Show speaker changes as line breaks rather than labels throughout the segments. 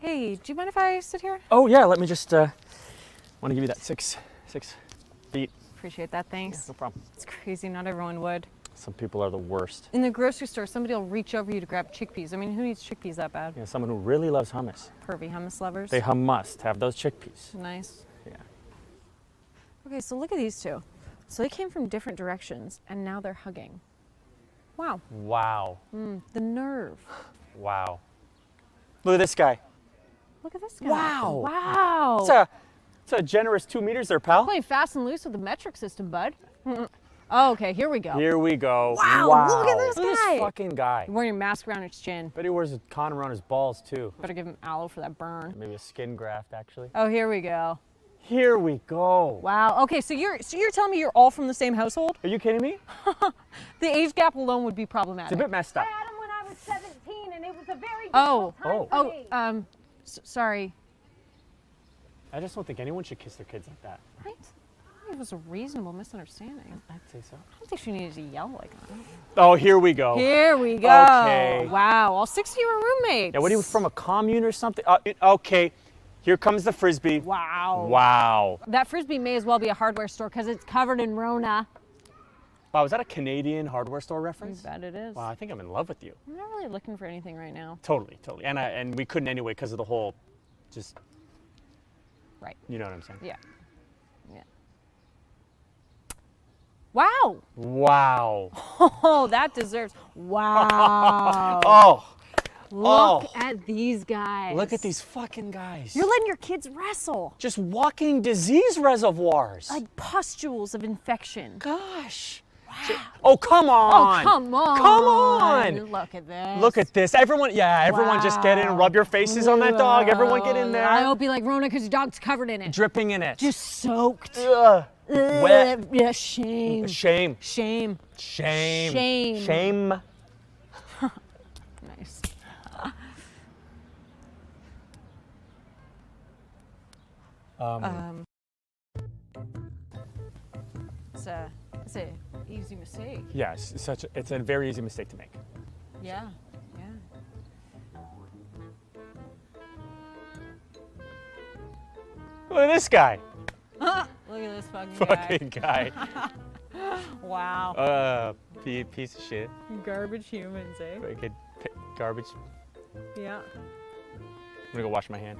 Hey, do you mind if I sit here?
Oh yeah, let me just want to give you that six feet.
Appreciate that, thanks.
No problem.
It's crazy, not everyone would.
Some people are the worst.
In the grocery store, somebody will reach over you to grab chickpeas. I mean, who needs chickpeas that bad?
Yeah, someone who really loves hummus.
Pervy hummus lovers.
They must have those chickpeas.
Nice.
Yeah.
Okay, so look at these two. So they came from different directions, and now they're hugging. Wow.
Wow.
The nerve.
Wow. Look at this guy.
Look at this guy.
Wow.
Wow.
It's a generous 2 meters there, pal.
Playing fast and loose with the metric system, bud. Oh, okay, here we go.
Here we go.
Wow, look at this
Look at
guy.
this fucking guy.
He's wearing a mask around his chin.
Bet he wears a condom around his balls too.
Better give him aloe for that burn.
Maybe a skin graft, actually.
Oh, here we go.
Here we go.
Wow. Okay, so you're telling me you're all from the same household?
Are you kidding me?
The age gap alone would be problematic.
It's a bit messed up.
I had him when I was 17, and it was a very
Oh.
difficult time for me.
Sorry.
I just don't think anyone should kiss their kids like that.
Right? It was a reasonable misunderstanding.
I'd say so.
I don't think she needed to yell like that.
Oh, here we go.
Here we go.
Okay.
Wow. All 6 of you are roommates.
Yeah, what are you from, a commune or something? Okay, here comes the Frisbee.
Wow.
Wow.
That Frisbee may as well be a hardware store because it's covered in Rona.
Wow, is that a Canadian hardware store
I
reference?
bet it is.
Wow, I think I'm in love with you.
I'm not really looking for anything right now.
Totally. And we couldn't anyway because of the whole, just,
Right.
you know what I'm saying?
Yeah. Yeah. Wow.
Wow.
Oh, that deserves. Wow.
Oh,
Look at these guys.
look at these fucking guys.
You're letting your kids wrestle.
Just walking disease reservoirs.
Like pustules of infection.
Gosh. Oh, come on.
Oh, come on.
Come on.
Look at this.
Look at this. Everyone just get in and rub your faces on that dog. Everyone get in there.
I hope you like Rona because your dog's covered in it.
Dripping in it.
Just soaked.
Ugh. Wet.
Yeah, shame.
Shame.
Shame.
Shame.
Shame.
Shame.
Nice. It's a easy mistake.
Yes, it's a very easy mistake to make.
Yeah. Yeah.
Look at this guy.
Look at this fucking
Fucking guy.
Wow.
Piece of shit.
Garbage humans, eh?
Fucking garbage.
Yeah.
I'm gonna go wash my hand.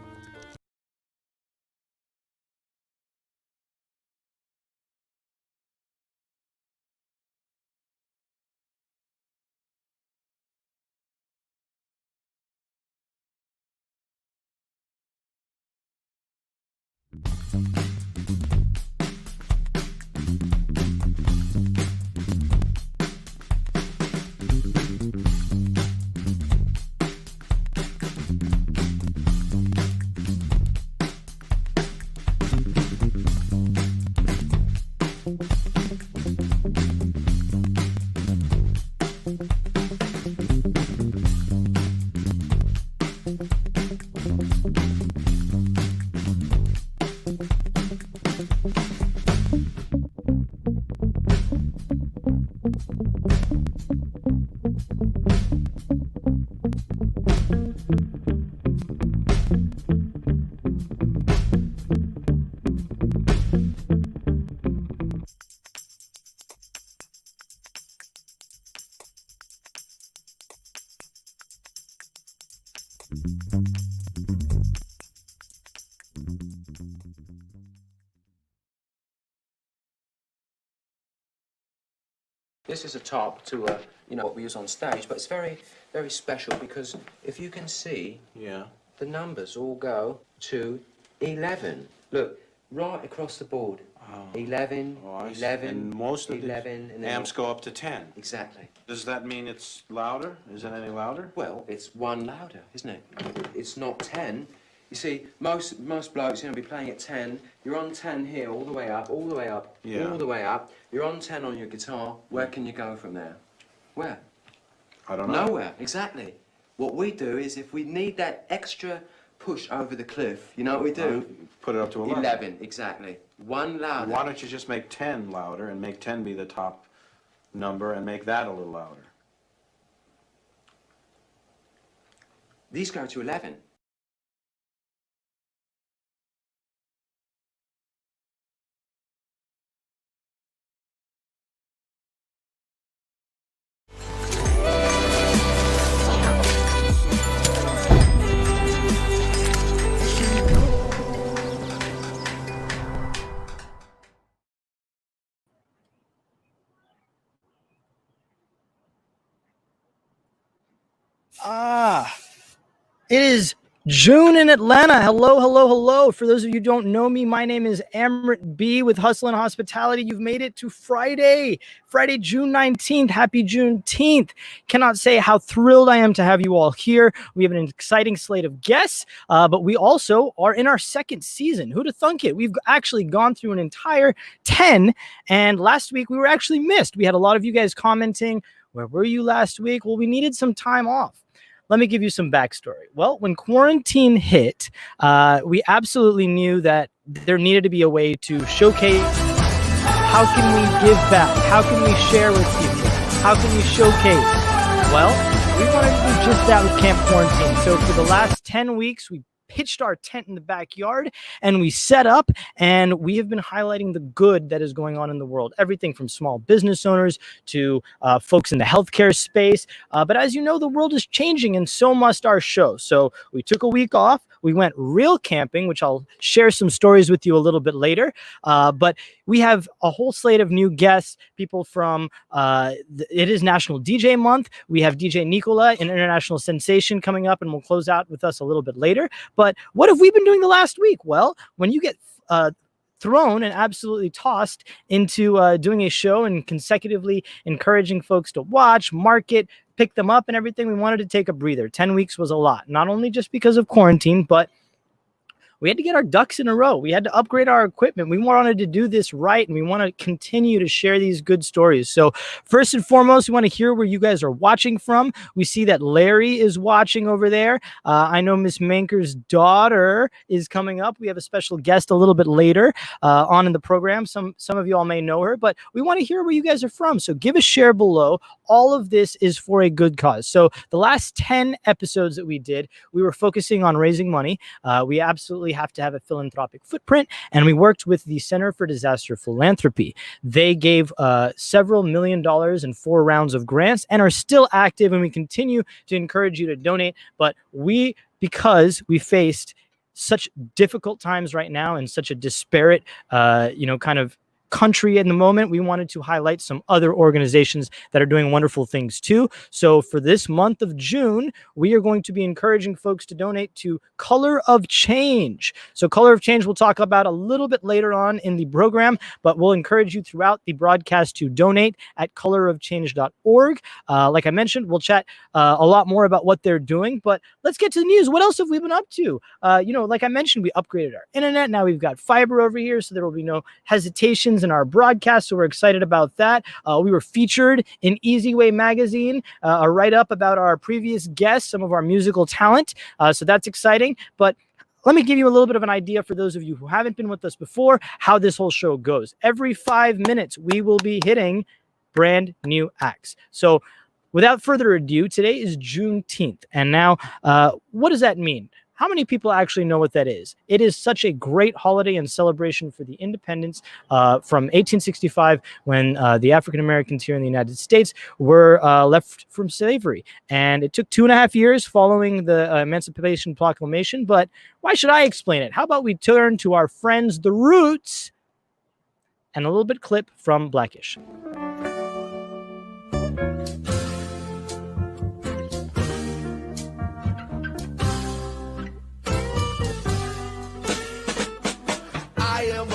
This is a top to what we use on stage, but it's very, very special because if you can see, the numbers all go to 11. Look, right across the board. 11,
Oh, I see.
11,
And most of
11,
the
and then
amps go up to 10.
Exactly.
Does that mean it's louder? Is it any louder?
Well, it's one louder, isn't it? It's not 10. You see, most blokes, be playing at 10. You're on 10 here, all the way up, all the way up,
Yeah.
all the way up. You're on 10 on your guitar. Where can you go from there? Where?
I don't know.
Nowhere, exactly. What we do is if we need that extra push over the cliff, you know what we do?
Put it up to 11.
11, exactly. One louder.
Why don't you just make 10 louder and make 10 be the top number and make that a little louder?
These go to 11.
It is June in Atlanta. Hello, hello, hello. For those of you who don't know me, my name is Amrit B with Hustle and Hospitality. You've made it to Friday, June 19th. Happy Juneteenth. Cannot say how thrilled I am to have you all here. We have an exciting slate of guests, but we also are in our second season. Who'd have thunk it? We've actually gone through an entire 10, and last week we were actually missed. We had a lot of you guys commenting, where were you last week? Well, we needed some time off. Let me give you some backstory. Well, when quarantine hit, we absolutely knew that there needed to be a way to showcase how can we give back? How can we share with people? How can we showcase? Well, we wanted to do just that with Camp Quarantine. So for the last 10 weeks, we pitched our tent in the backyard and we set up, and we have been highlighting the good that is going on in the world. Everything from small business owners to folks in the healthcare space. But as you know, the world is changing, and so must our show. So we took a week off. We went real camping, which I'll share some stories with you a little bit later. But we have a whole slate of new guests, people from, it is National DJ Month. We have DJ Nicola, an international sensation, coming up, and will close out with us a little bit later. But what have we been doing the last week? Well, when you get thrown and absolutely tossed into doing a show and consecutively encouraging folks to watch, market, pick them up and everything, we wanted to take a breather. 10 weeks was a lot, not only just because of quarantine, but we had to get our ducks in a row. We had to upgrade our equipment. We wanted to do this right, and we want to continue to share these good stories. So first and foremost, we want to hear where you guys are watching from. We see that Larry is watching over there. I know Miss Manker's daughter is coming up. We have a special guest a little bit later on in the program. Some of you all may know her, but we want to hear where you guys are from. So give a share below. All of this is for a good cause. So the last 10 episodes that we did, we were focusing on raising money. We absolutely have to have a philanthropic footprint, and we worked with the Center for Disaster Philanthropy. They gave several $1 million in 4 rounds of grants and are still active, and we continue to encourage you to donate. But because we faced such difficult times right now and such a disparate kind of country in the moment, we wanted to highlight some other organizations that are doing wonderful things too. So for this month of June, we are going to be encouraging folks to donate to Color of Change. So Color of Change we'll talk about a little bit later on in the program, but we'll encourage you throughout the broadcast to donate at colorofchange.org. Like I mentioned, we'll chat a lot more about what they're doing, but let's get to the news. What else have we been up to? Like I mentioned, we upgraded our internet. Now we've got fiber over here, so there will be no hesitations in our broadcast, so we're excited about that. We were featured in Easy Way magazine, a write-up about our previous guests, some of our musical talent, so that's exciting. But let me give you a little bit of an idea for those of you who haven't been with us before, how this whole show goes. Every 5 minutes, we will be hitting brand new acts. So without further ado, today is Juneteenth, and now what does that mean? How many people actually know what that is? It is such a great holiday and celebration for the independence from 1865, when the African Americans here in the United States were left from slavery. And it took 2.5 years following the Emancipation Proclamation. But why should I explain it? How about we turn to our friends, The Roots, and a little bit clip from Blackish.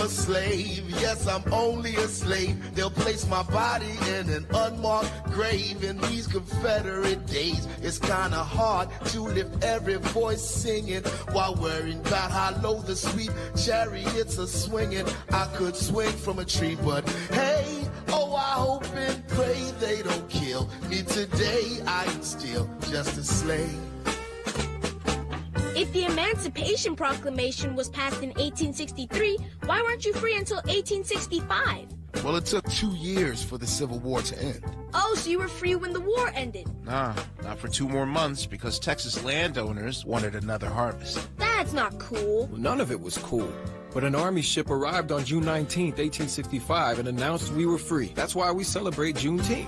Slave, yes, I'm only a slave. They'll place my body in an unmarked grave. In these Confederate days, it's kinda hard to lift every voice singing while worrying about how low the sweet chariots are swinging. I could swing from a tree, but hey, oh, I hope and pray they don't kill me today. I'm still just a slave.
If the Emancipation Proclamation was passed in 1863, why weren't you free until 1865?
Well, it took 2 years for the Civil War to end.
Oh, so you were free when the war ended?
Nah, not for 2 more months because Texas landowners wanted another harvest.
That's not cool.
Well, none of it was cool. But an army ship arrived on June 19th, 1865 and announced we were free. That's why we celebrate Juneteenth.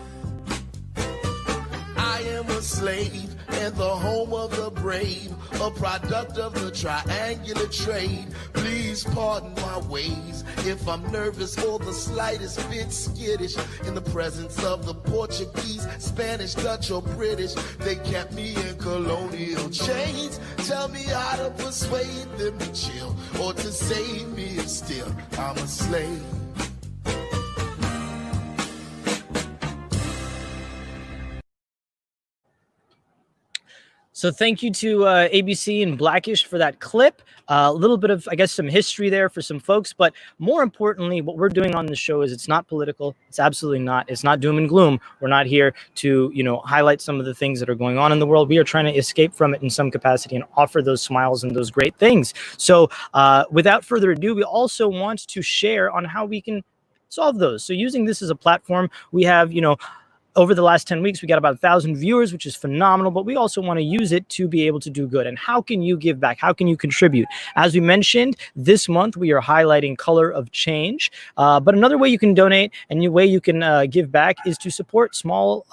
I am a slave and the home of the brave, a product of the triangular trade. Please pardon my ways if I'm nervous or the slightest bit skittish in the presence of the Portuguese, Spanish, Dutch, or British. They kept me in colonial chains. Tell me how to persuade them to chill or to save me if still I'm a slave.
So thank you to ABC and Blackish for that clip. A little bit of, I guess, some history there for some folks. But more importantly, what we're doing on the show is it's not political. It's absolutely not. It's not doom and gloom. We're not here to, highlight some of the things that are going on in the world. We are trying to escape from it in some capacity and offer those smiles and those great things. So without further ado, we also want to share on how we can solve those. So using this as a platform, we have, over the last 10 weeks, we got about 1,000 viewers, which is phenomenal, but we also want to use it to be able to do good. And how can you give back? How can you contribute? As we mentioned, this month, we are highlighting Color of Change. But another way you can donate and a way you can give back is to support small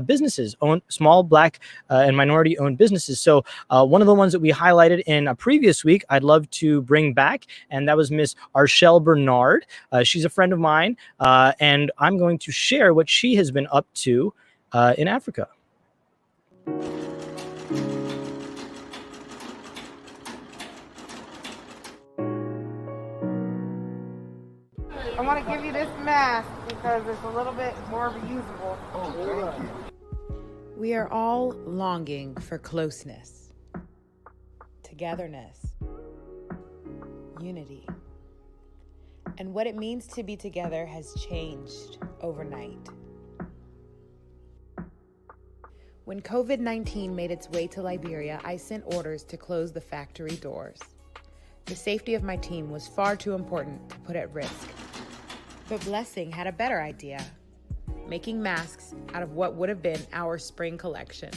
businesses, small Black and minority-owned businesses. So one of the ones that we highlighted in a previous week, I'd love to bring back, and that was Miss Arshelle Bernard. She's a friend of mine, and I'm going to share what she has been up to in Africa.
I want to give you this mask because it's a little bit more reusable. Oh, thank you.
We are all longing for closeness, togetherness, unity. And what it means to be together has changed overnight. When COVID-19 made its way to Liberia, I sent orders to close the factory doors. The safety of my team was far too important to put at risk. But Blessing had a better idea, making masks out of what would have been our spring collection.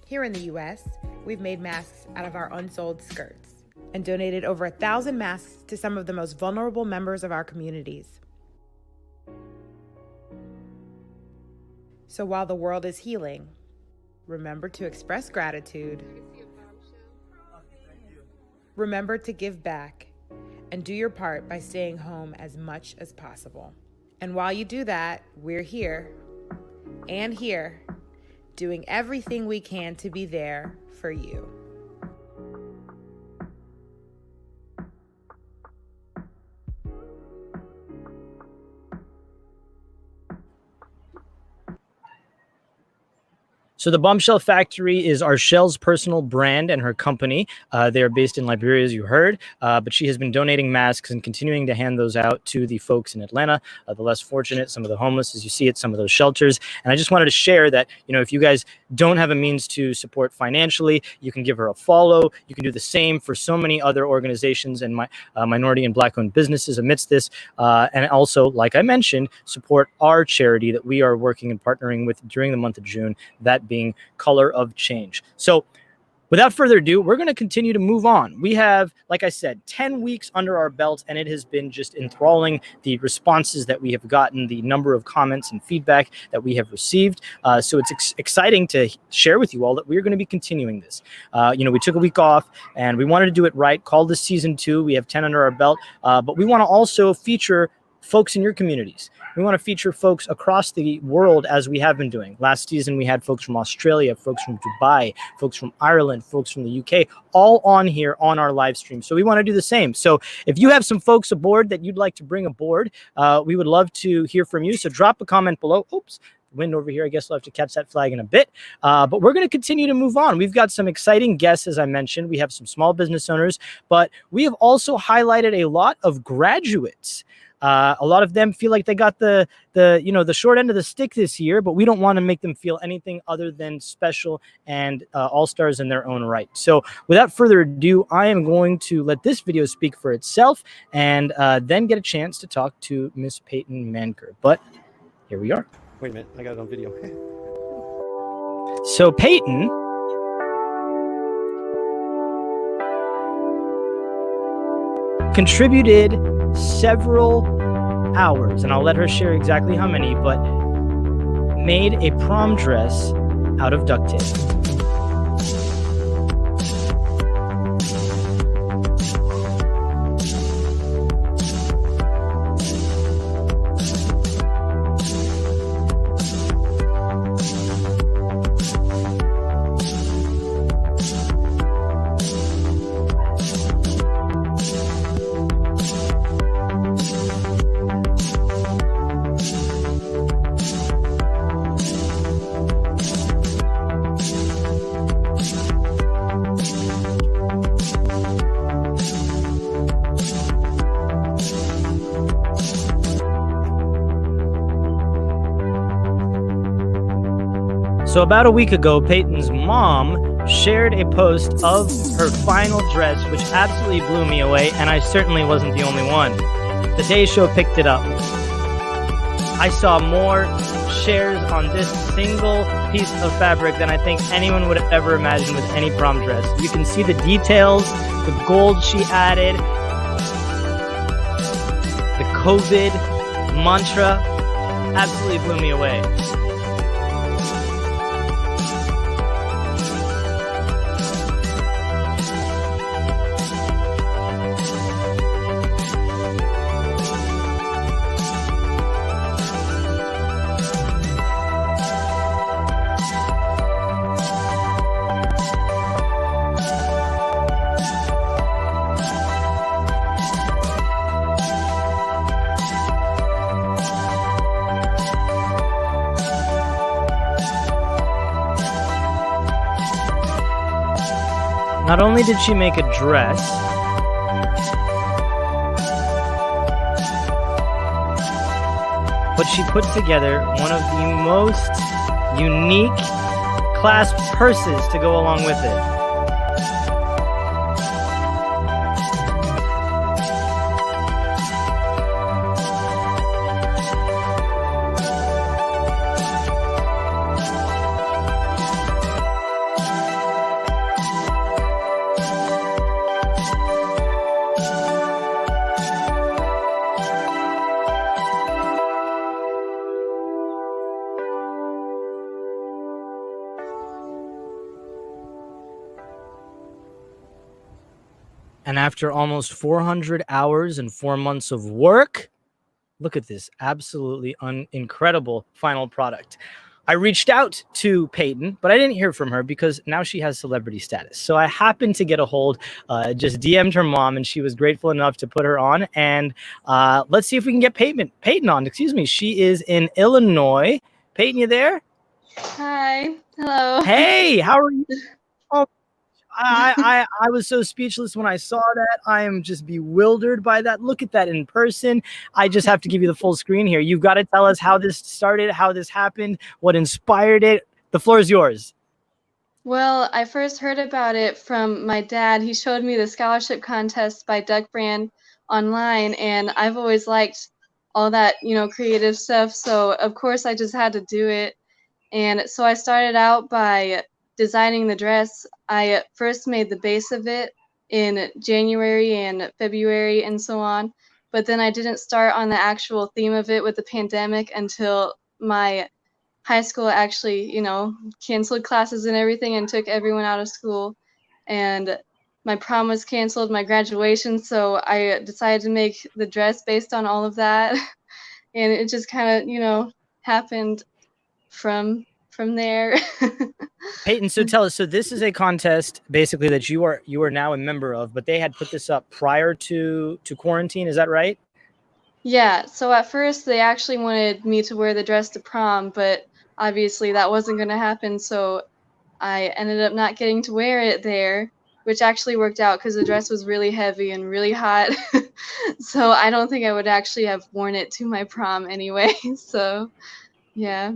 Here in the US, we've made masks out of our unsold skirts and donated over 1,000 masks to some of the most vulnerable members of our communities. So while the world is healing, remember to express gratitude, remember to give back, and do your part by staying home as much as possible. And while you do that, we're here, and here, doing everything we can to be there for you.
So the Bombshell Factory is Arshelle's personal brand and her company. They are based in Liberia, as you heard, but she has been donating masks and continuing to hand those out to the folks in Atlanta, the less fortunate, some of the homeless, as you see at some of those shelters. And I just wanted to share that, if you guys don't have a means to support financially, you can give her a follow. You can do the same for so many other organizations and minority and Black-owned businesses amidst this. And also, like I mentioned, support our charity that we are working and partnering with during the month of June, that being Color of Change. So without further ado, we're going to continue to move on. We have, like I said, 10 weeks under our belt, and it has been just enthralling, the responses that we have gotten, the number of comments and feedback that we have received. So it's exciting to share with you all that we're going to be continuing this. We took a week off, and we wanted to do it right, call this season 2. We have 10 under our belt, but we want to also feature folks in your communities. We want to feature folks across the world, as we have been doing. Last season, we had folks from Australia, folks from Dubai, folks from Ireland, folks from the UK, all on here on our live stream. So we want to do the same. So if you have some folks aboard that you'd like to bring aboard, we would love to hear from you. So drop a comment below. Oops. Wind over here. I guess we'll have to catch that flag in a bit. But we're going to continue to move on. We've got some exciting guests, as I mentioned. We have some small business owners, but we have also highlighted a lot of graduates. A lot of them feel like they got the short end of the stick this year, but we don't want to make them feel anything other than special and all-stars in their own right. So without further ado, I am going to let this video speak for itself and then get a chance to talk to Miss Peyton Manker. But here we are.
Wait a minute, I got it on video.
So Peyton contributed several hours, and I'll let her share exactly how many, but made a prom dress out of duct tape. So about a week ago, Peyton's mom shared a post of her final dress, which absolutely blew me away, and I certainly wasn't the only one. The Day Show picked it up. I saw more shares on this single piece of fabric than I think anyone would have ever imagined with any prom dress. You can see the details, the gold she added, the COVID mantra absolutely blew me away. Not only did she make a dress, but she put together one of the most unique clasp purses to go along with it. And after almost 400 hours and 4 months of work, look at this absolutely incredible final product. I reached out to Peyton, but I didn't hear from her because now she has celebrity status. So I happened to get a hold, just DM'd her mom, and she was grateful enough to put her on. And let's see if we can get Peyton on. Excuse me. She is in Illinois. Peyton, you there?
Hi. Hello.
Hey, how are you? Oh, I was so speechless when I saw that. I am just bewildered by that. Look at that in person. I just have to give you the full screen here. You've got to tell us how this started, how this happened, what inspired it. The floor is yours.
Well, I first heard about it from my dad. He showed me the scholarship contest by Duck Brand online, and I've always liked all that, creative stuff. So of course I just had to do it. And so I started out by designing the dress. I first made the base of it in January and February and so on, but then I didn't start on the actual theme of it with the pandemic until my high school actually, canceled classes and everything and took everyone out of school, and my prom was canceled, my graduation, so I decided to make the dress based on all of that. And it just kind of, happened from there.
Peyton, so tell us, so this is a contest basically that you are now a member of, but they had put this up prior to quarantine, is that right?
Yeah, so at first they actually wanted me to wear the dress to prom, but obviously that wasn't going to happen, so I ended up not getting to wear it there, which actually worked out because the dress was really heavy and really hot. So I don't think I would actually have worn it to my prom anyway. So yeah.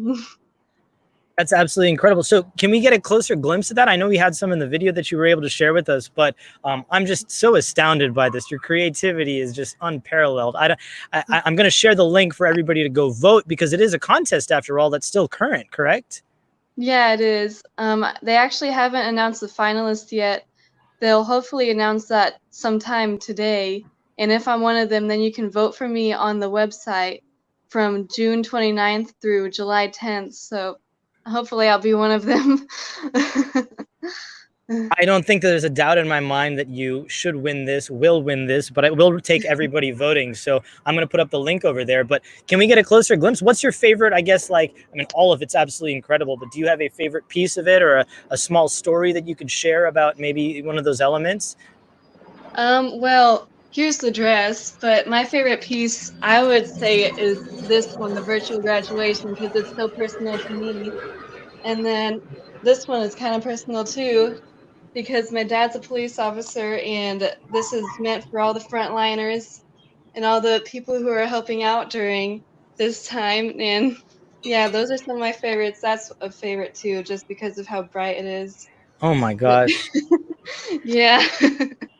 That's absolutely incredible. So can we get a closer glimpse of that? I know we had some in the video that you were able to share with us, but I'm just so astounded by this. Your creativity is just unparalleled. I'm going to share the link for everybody to go vote because it is a contest after all that's still current, correct?
Yeah, it is. They actually haven't announced the finalists yet. They'll hopefully announce that sometime today. And if I'm one of them, then you can vote for me on the website from June 29th through July 10th. So hopefully I'll be one of them.
I don't think there's a doubt in my mind that you should win this, will win this, but it will take everybody voting. So I'm going to put up the link over there. But can we get a closer glimpse? What's your favorite, I guess, like, I mean, all of it's absolutely incredible, but do you have a favorite piece of it or a small story that you could share about maybe one of those elements?
Well, here's the dress, but my favorite piece, I would say, is this one, the virtual graduation, because it's so personal to me. And then this one is kind of personal too, because my dad's a police officer, and this is meant for all the frontliners and all the people who are helping out during this time. And yeah, those are some of my favorites. That's a favorite too, just because of how bright it is.
Oh my gosh.
Yeah.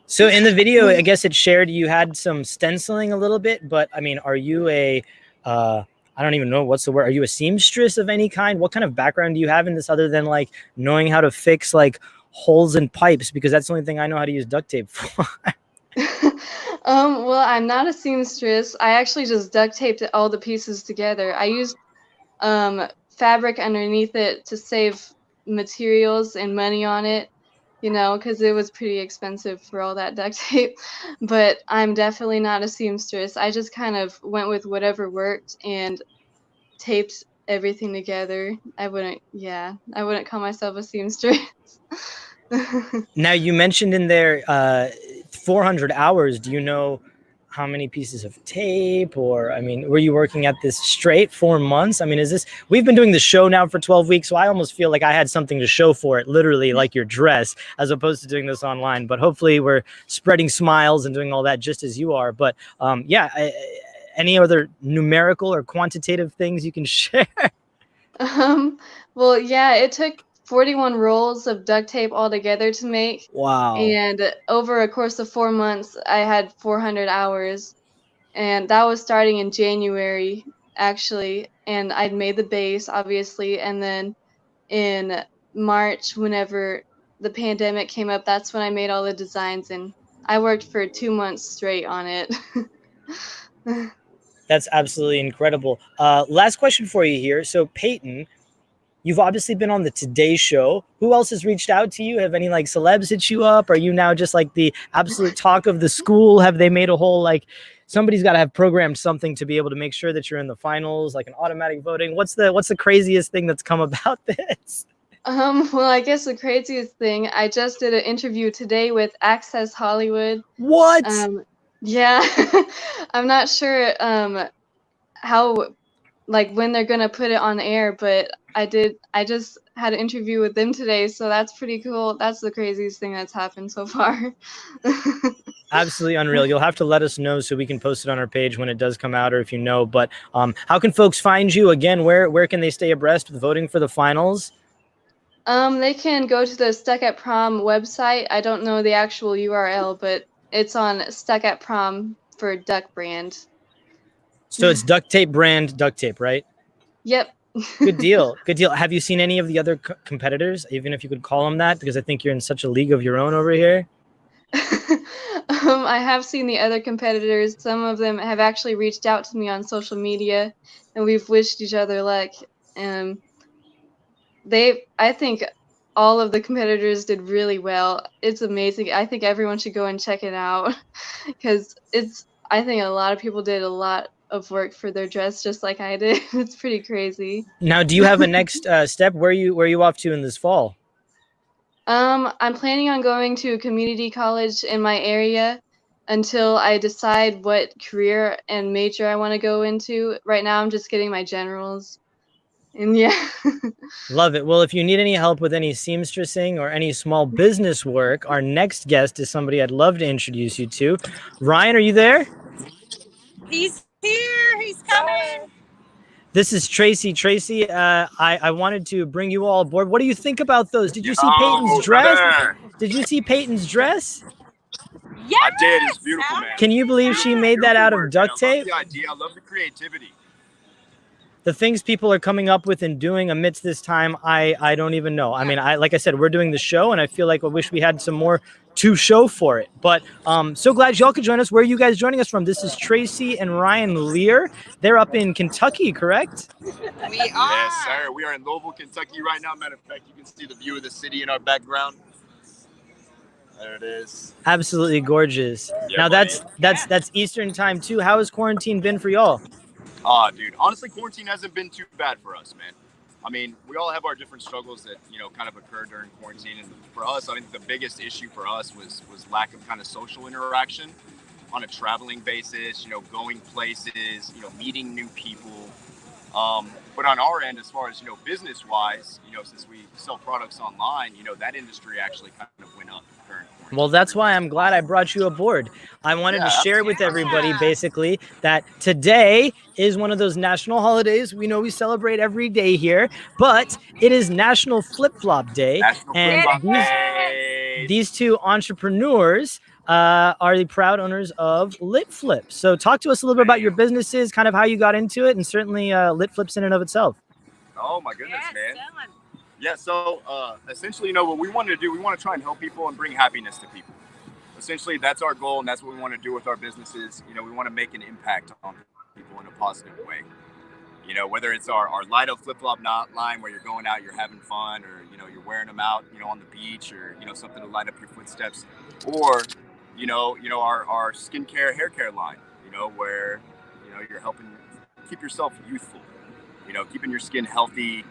So in the video, I guess it shared you had some stenciling a little bit, but I mean, are you a, I don't even know what's the word. Are you a seamstress of any kind? What kind of background do you have in this other than like knowing how to fix like holes in pipes? Because that's the only thing I know how to use duct tape for.
Well, I'm not a seamstress. I actually just duct taped all the pieces together. I used fabric underneath it to save materials and money on it, you know, because it was pretty expensive for all that duct tape. But I'm definitely not a seamstress. I just kind of went with whatever worked and taped everything together. I wouldn't call myself a seamstress.
Now, you mentioned in there 400 hours. Do you know how many pieces of tape, or, I mean, were you working at this straight 4 months? I mean, we've been doing the show now for 12 weeks, so I almost feel like I had something to show for it, literally like your dress, as opposed to doing this online. But hopefully we're spreading smiles and doing all that just as you are. But yeah, any other numerical or quantitative things you can share?
Well, yeah, it took 41 rolls of duct tape altogether to make.
Wow.
And over a course of 4 months, I had 400 hours. And that was starting in January, actually. And I'd made the base, obviously. And then in March, whenever the pandemic came up, that's when I made all the designs. And I worked for 2 months straight on it.
That's absolutely incredible. Last question for you here. So Peyton, you've obviously been on the Today Show. Who else has reached out to you? Have any like celebs hit you up? Are you now just like the absolute talk of the school? Have they made a whole, like, somebody's got to have programmed something to be able to make sure that you're in the finals, like an automatic voting? What's the craziest thing that's come about this?
Well, I guess the craziest thing, I just did an interview today with Access Hollywood.
What?
Yeah, I'm not sure how, like, when they're gonna put it on air, but I just had an interview with them today, so that's pretty cool. That's the craziest thing that's happened so far.
Absolutely unreal. You'll have to let us know so we can post it on our page when it does come out, or if you know. But how can folks find you? Again, where can they stay abreast with voting for the finals?
They can go to the Stuck at Prom website. I don't know the actual URL, but it's on Stuck at Prom for Duck Brand.
So it's duct tape brand duct tape, right?
Yep.
Good deal. Good deal. Have you seen any of the other competitors, even if you could call them that, because I think you're in such a league of your own over here?
I have seen the other competitors. Some of them have actually reached out to me on social media, and we've wished each other luck. I think all of the competitors did really well. It's amazing. I think everyone should go and check it out, because I think a lot of people did a lot of work for their dress, just like I did. It's pretty crazy.
Now, do you have a next step? Where are you off to in this fall?
I'm planning on going to a community college in my area until I decide what career and major I want to go into. Right now, I'm just getting my generals. And yeah.
Love it. Well, if you need any help with any seamstressing or any small business work, our next guest is somebody I'd love to introduce you to. Ryan, are you there?
He's here. He's coming.
This is Tracy. Tracy, I wanted to bring you all aboard. What do you think about those? Did you see Peyton's dress?
Brother.
Did you see Peyton's dress?
Yes,
I did. It's beautiful, man.
Can you believe she made that out of duct tape?
I love the idea. I love the creativity.
The things people are coming up with and doing amidst this time, I don't even know. I mean, like I said, we're doing the show, and I feel like I wish we had some more to show for it. But so glad y'all could join us. Where are you guys joining us from? This is Tracy and Ryan Lear. They're up in Kentucky, correct?
We are.
Yes, sir. We are in Louisville, Kentucky right now. Matter of fact, you can see the view of the city in our background. There it is.
Absolutely gorgeous.
Yeah,
now
buddy.
that's Eastern time too. How has quarantine been for y'all?
Dude, honestly, quarantine hasn't been too bad for us, man. I mean, we all have our different struggles that, kind of occur during quarantine. And for us, I think the biggest issue for us was lack of kind of social interaction on a traveling basis, going places, meeting new people. But on our end, as far as, business-wise, since we sell products online, that industry actually kind of went up during quarantine.
Well, that's why I'm glad I brought you aboard. I wanted to share with everybody basically that today is one of those national holidays. We know we celebrate every day here, but it is National Flip-Flop Day. These two entrepreneurs are the proud owners of Lit Flip. So talk to us a little bit about your businesses, kind of how you got into it, and certainly Lit Flip's in and of itself.
Oh my goodness, man. Yeah, so essentially, what we want to do, we want to try and help people and bring happiness to people. Essentially, that's our goal, and that's what we want to do with our businesses. We want to make an impact on people in a positive way. Whether it's our Lido flip-flop line where you're going out, you're having fun, or, you're wearing them out, on the beach, or, something to light up your footsteps, or, our skincare, hair care line, where, you're helping keep yourself youthful, keeping your skin healthy.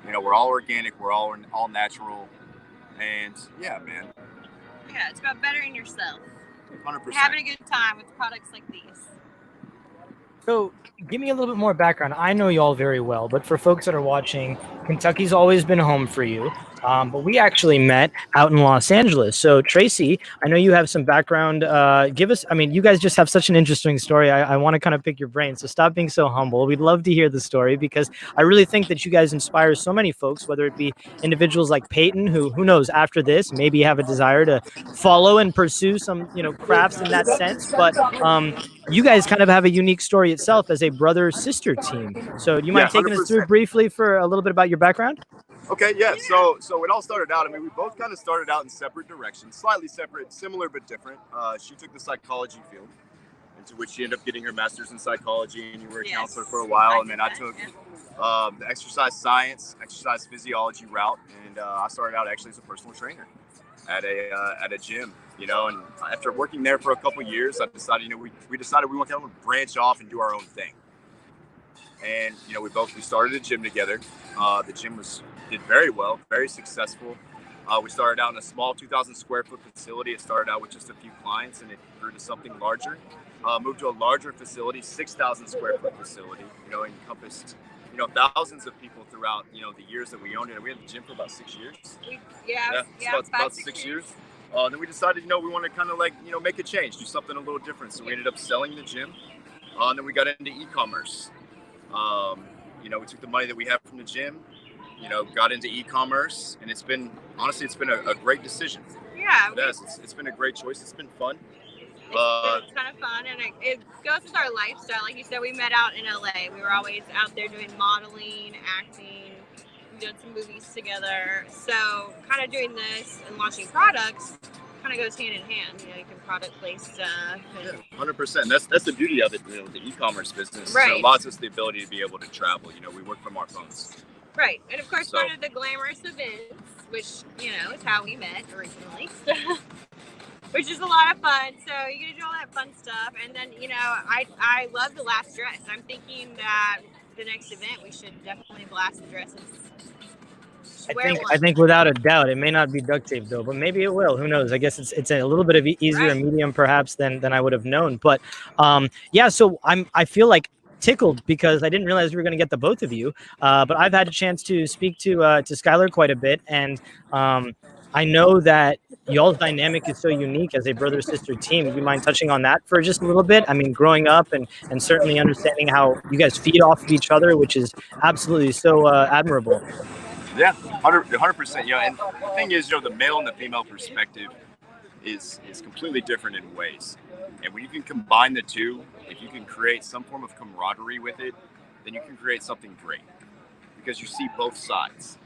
We're all organic, we're all natural, and yeah, man.
Yeah, it's about bettering yourself.
100%.
Having a good time with products like these.
So give me a little bit more background. I know y'all very well, but for folks that are watching, Kentucky's always been home for you. But we actually met out in Los Angeles. So Tracy, I know you have some background. Give us, you guys just have such an interesting story. I want to kind of pick your brain. So stop being so humble. We'd love to hear the story because I really think that you guys inspire so many folks, whether it be individuals like Peyton, who knows after this, maybe have a desire to follow and pursue some, crafts in that sense. But you guys kind of have a unique story itself as a brother-sister team. So do you mind taking us through briefly for a little bit about your background?
Okay, yeah. So it all started out. We both kind of started out in separate directions, slightly separate, similar but different. She took the psychology field, into which she ended up getting her master's in psychology, and you were a counselor for a while. And then I took the exercise science, exercise physiology route, and I started out actually as a personal trainer at a gym. And after working there for a couple years, I decided, we decided we want to kind of branch off and do our own thing. And we started a gym together. The gym did very well, very successful. We started out in a small 2,000 square foot facility. It started out with just a few clients, and it grew to something larger. Moved to a larger facility, 6,000 square foot facility. Encompassed thousands of people throughout the years that we owned it. We had the gym for about 6 years. About 6 years. Then we decided, we want to kind of make a change, do something a little different. So we ended up selling the gym. And then we got into e-commerce. We took the money that we have from the gym, got into e-commerce, and it's been a great decision.
Yeah.
It's been a great choice. It's been fun.
It's kind of fun, and it goes with our lifestyle. Like you said, we met out in LA. We were always out there doing modeling, acting, did some movies together. So kind of doing this and launching products kind of goes hand in hand. You can product place stuff.
100%. That's the beauty of it, the e-commerce business.
Right.
It allows us the ability to be able to travel. We work from our phones.
Right. And of course, one of the glamorous events, which, is how we met originally. Which is a lot of fun. So you get to do all that fun stuff. And then, I love the last dress. I'm thinking that the next event, we should definitely blast the dresses.
I think without a doubt, it may not be duct tape though, but maybe it will. Who knows? I guess it's a little bit of easier medium perhaps than I would have known. But so I feel like tickled because I didn't realize we were going to get the both of you. But I've had a chance to speak to Skylar quite a bit, and I know that y'all's dynamic is so unique as a brother-sister team. Would you mind touching on that for just a little bit? Growing up and certainly understanding how you guys feed off of each other, which is absolutely so admirable.
Yeah, 100%. And the thing is, the male and the female perspective is completely different in ways. And when you can combine the two, if you can create some form of camaraderie with it, then you can create something great because you see both sides.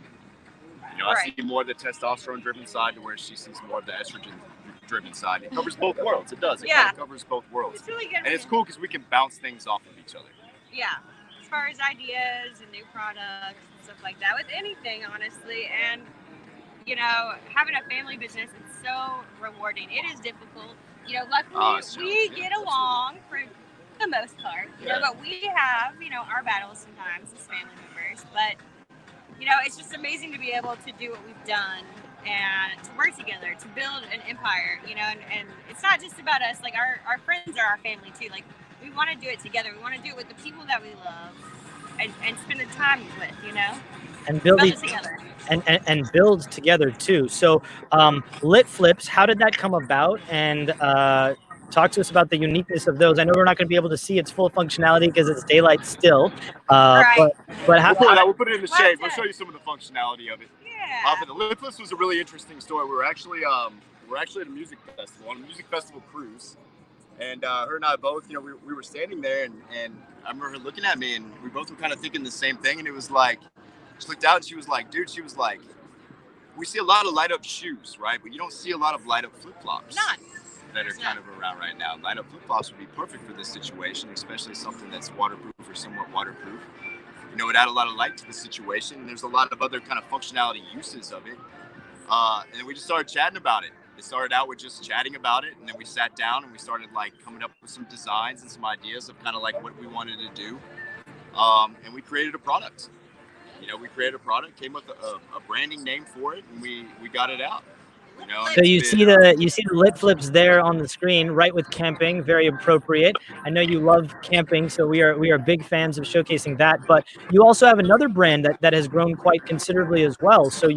I see more of the testosterone-driven side, to where she sees more of the driven side. It covers both worlds. It does. It
Yeah.
kind of covers both worlds.
It's really good.
And it's cool because we can bounce things off of each other.
Yeah, as far as ideas and new products and stuff like that, with anything, honestly. And, you know, having a family business, it's so rewarding. It is difficult. You know, luckily we get along for the most part, you know, but we have, you know, our battles sometimes as family members. But, you know, it's just amazing to be able to do what we've done and to work together, to build an empire, you know, and it's not just about us. Like, our friends are our family, too. Like, we want to do it together. We want to do it with the people that we love and spend the time with, you know?
And build
it together.
And build together, too. So Lit Flips, how did that come about? And talk to us about the uniqueness of those. I know we're not going to be able to see its full functionality because it's daylight still. But how,
we'll put it in the shade. We'll show you some of the functionality of it.
Yeah.
But the Lit Flips was a really interesting story. We're actually at a music festival, on a music festival cruise. And her and I both, you know, we were standing there, and I remember her looking at me, and we both were kind of thinking the same thing. And it was like, she looked out and she was like, dude, we see a lot of light up shoes, right? But you don't see a lot of light up flip flops that are kind of around right now. Light up flip flops would be perfect for this situation, especially something that's waterproof or somewhat waterproof. You know, it add a lot of light to the situation. And there's a lot of other kind of functionality uses of it. And then we just started chatting about it. It started out with just chatting about it, and then we sat down and we started like coming up with some designs and some ideas of kind of like what we wanted to do. And we created a product. You know, we created a product, came up with a branding name for it, and we got it out. You know,
so you see the Lit Flips there on the screen, right, with camping, very appropriate. I know you love camping, so we are big fans of showcasing that. But you also have another brand that has grown quite considerably as well. So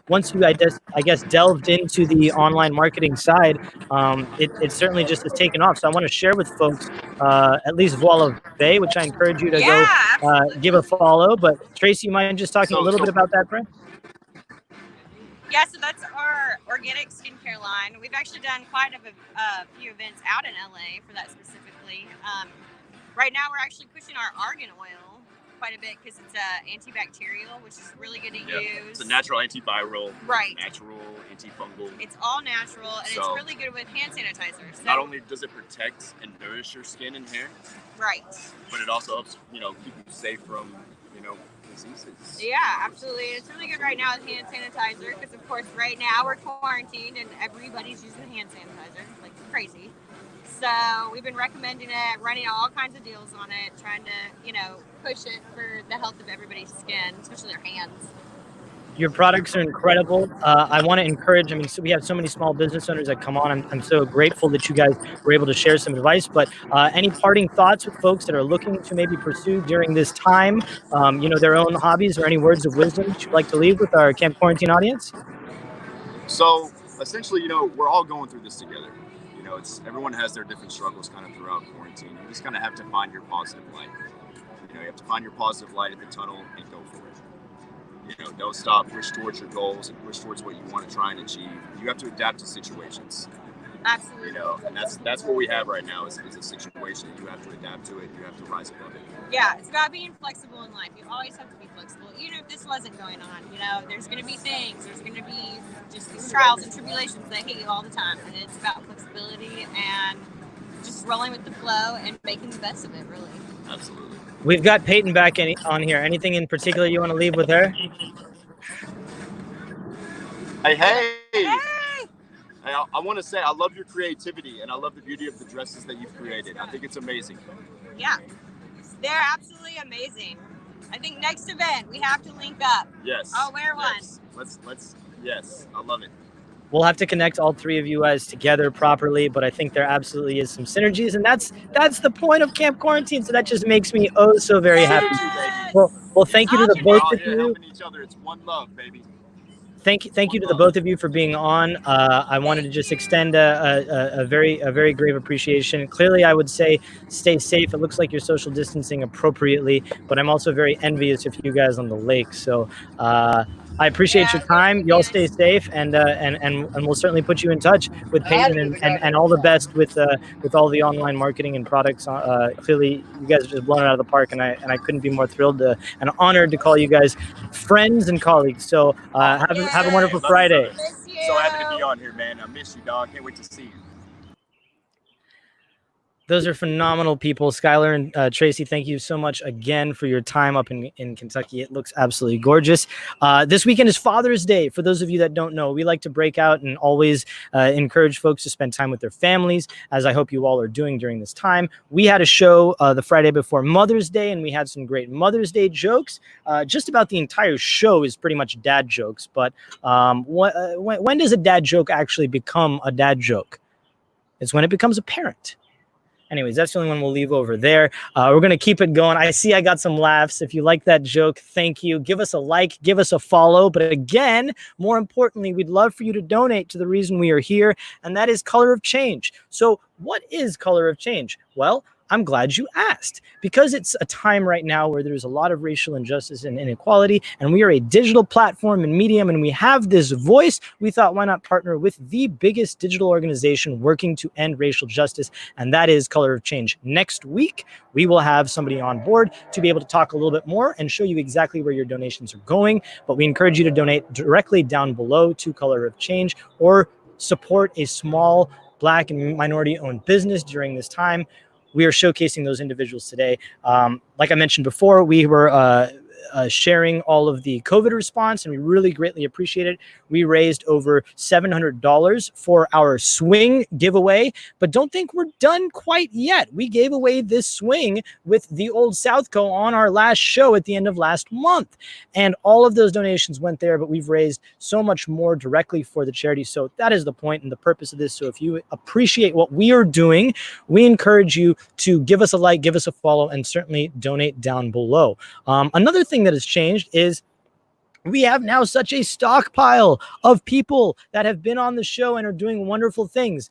once you I guess delved into the online marketing side, it certainly just has taken off. So I want to share with folks at least Voila Bay, which I encourage you to go give a follow. But Tracy, you mind just talking a little bit about that brand?
Yeah, so that's our organic skincare line. We've actually done quite a few events out in LA for that specifically. Right now, we're actually pushing our argan oil quite a bit because it's antibacterial, which is really good to use.
It's a natural antiviral, natural antifungal.
It's all natural, and it's really good with hand sanitizer. So
not only does it protect and nourish your skin and hair, but it also helps, you know, keep you safe from, you know, diseases.
Yeah, absolutely. It's really good right now with hand sanitizer because, of course, right now we're quarantined and everybody's using hand sanitizer like crazy. So we've been recommending it, running all kinds of deals on it, trying to, you know, push it for the health of everybody's skin, especially their hands.
Your products are incredible. I want to encourage, so we have so many small business owners that come on. I'm so grateful that you guys were able to share some advice, but any parting thoughts with folks that are looking to maybe pursue during this time, you know, their own hobbies, or any words of wisdom that you'd like to leave with our Camp Quarantine audience?
So essentially, you know, we're all going through this together. You know, everyone has their different struggles kind of throughout quarantine. You just kind of have to find your positive light. You know, you have to find your positive light at the tunnel and go for it. You know, don't stop, push towards your goals and push towards what you want to try and achieve. You have to adapt to situations.
Absolutely.
You know, and that's what we have right now is a situation. You have to adapt to it. You have to rise above it.
Yeah, it's about being flexible in life. You always have to be flexible. Even if this wasn't going on, you know, there's going to be things. There's going to be just these trials and tribulations that hit you all the time. And it's about flexibility and just rolling with the flow and making the best of it, really.
Absolutely.
We've got Peyton back on here. Anything in particular you want to leave with her?
Hey! I want to say I love your creativity and I love the beauty of the dresses that you've created. I think it's amazing.
Yeah, they're absolutely amazing. I think next event we have to link up.
Yes.
I'll wear one.
Let's. Yes, I love it.
We'll have to connect all three of you guys together properly, but I think there absolutely is some synergies, and that's the point of Camp Quarantine. So that just makes me so very happy. Well, thank you to the both of you.
Helping each other. It's one love, baby.
Thank you to the both of you for being on. I wanted to just extend a very grave appreciation. Clearly, I would say stay safe. It looks like you're social distancing appropriately, but I'm also very envious of you guys on the lake. So I appreciate your time. Y'all stay safe, and we'll certainly put you in touch with Peyton and all the best with all the online marketing and products. Clearly, you guys are just blowing it out of the park, and I couldn't be more thrilled and honored to call you guys friends and colleagues. So have a wonderful Friday.
So happy to be on. on here, man. I miss you, dog. Can't wait to see you.
Those are phenomenal people. Skylar and Tracy, thank you so much again for your time up in Kentucky. It looks absolutely gorgeous. This weekend is Father's Day. For those of you that don't know, we like to break out and always encourage folks to spend time with their families, as I hope you all are doing during this time. We had a show the Friday before Mother's Day, and we had some great Mother's Day jokes. Just about the entire show is pretty much dad jokes. But when does a dad joke actually become a dad joke? It's when it becomes apparent. Anyways, that's the only one we'll leave over there. We're going to keep it going. I see I got some laughs. If you like that joke, thank you. Give us a like, give us a follow. But again, more importantly, we'd love for you to donate to the reason we are here, and that is Color of Change. So what is Color of Change? Well, I'm glad you asked, because it's a time right now where there's a lot of racial injustice and inequality, and we are a digital platform and medium, and we have this voice. We thought, why not partner with the biggest digital organization working to end racial justice, and that is Color of Change. Next week, we will have somebody on board to be able to talk a little bit more and show you exactly where your donations are going, but we encourage you to donate directly down below to Color of Change, or support a small Black and minority-owned business during this time. We are showcasing those individuals today. Like I mentioned before, we were sharing all of the COVID response, and we really greatly appreciate it. We raised over $700 for our swing giveaway, but don't think we're done quite yet. We gave away this swing with the old Southco on our last show at the end of last month, and all of those donations went there, but we've raised so much more directly for the charity. So that is the point and the purpose of this. So if you appreciate what we are doing, we encourage you to give us a like, give us a follow, and certainly donate down below. Another thing that has changed is we have now such a stockpile of people that have been on the show and are doing wonderful things.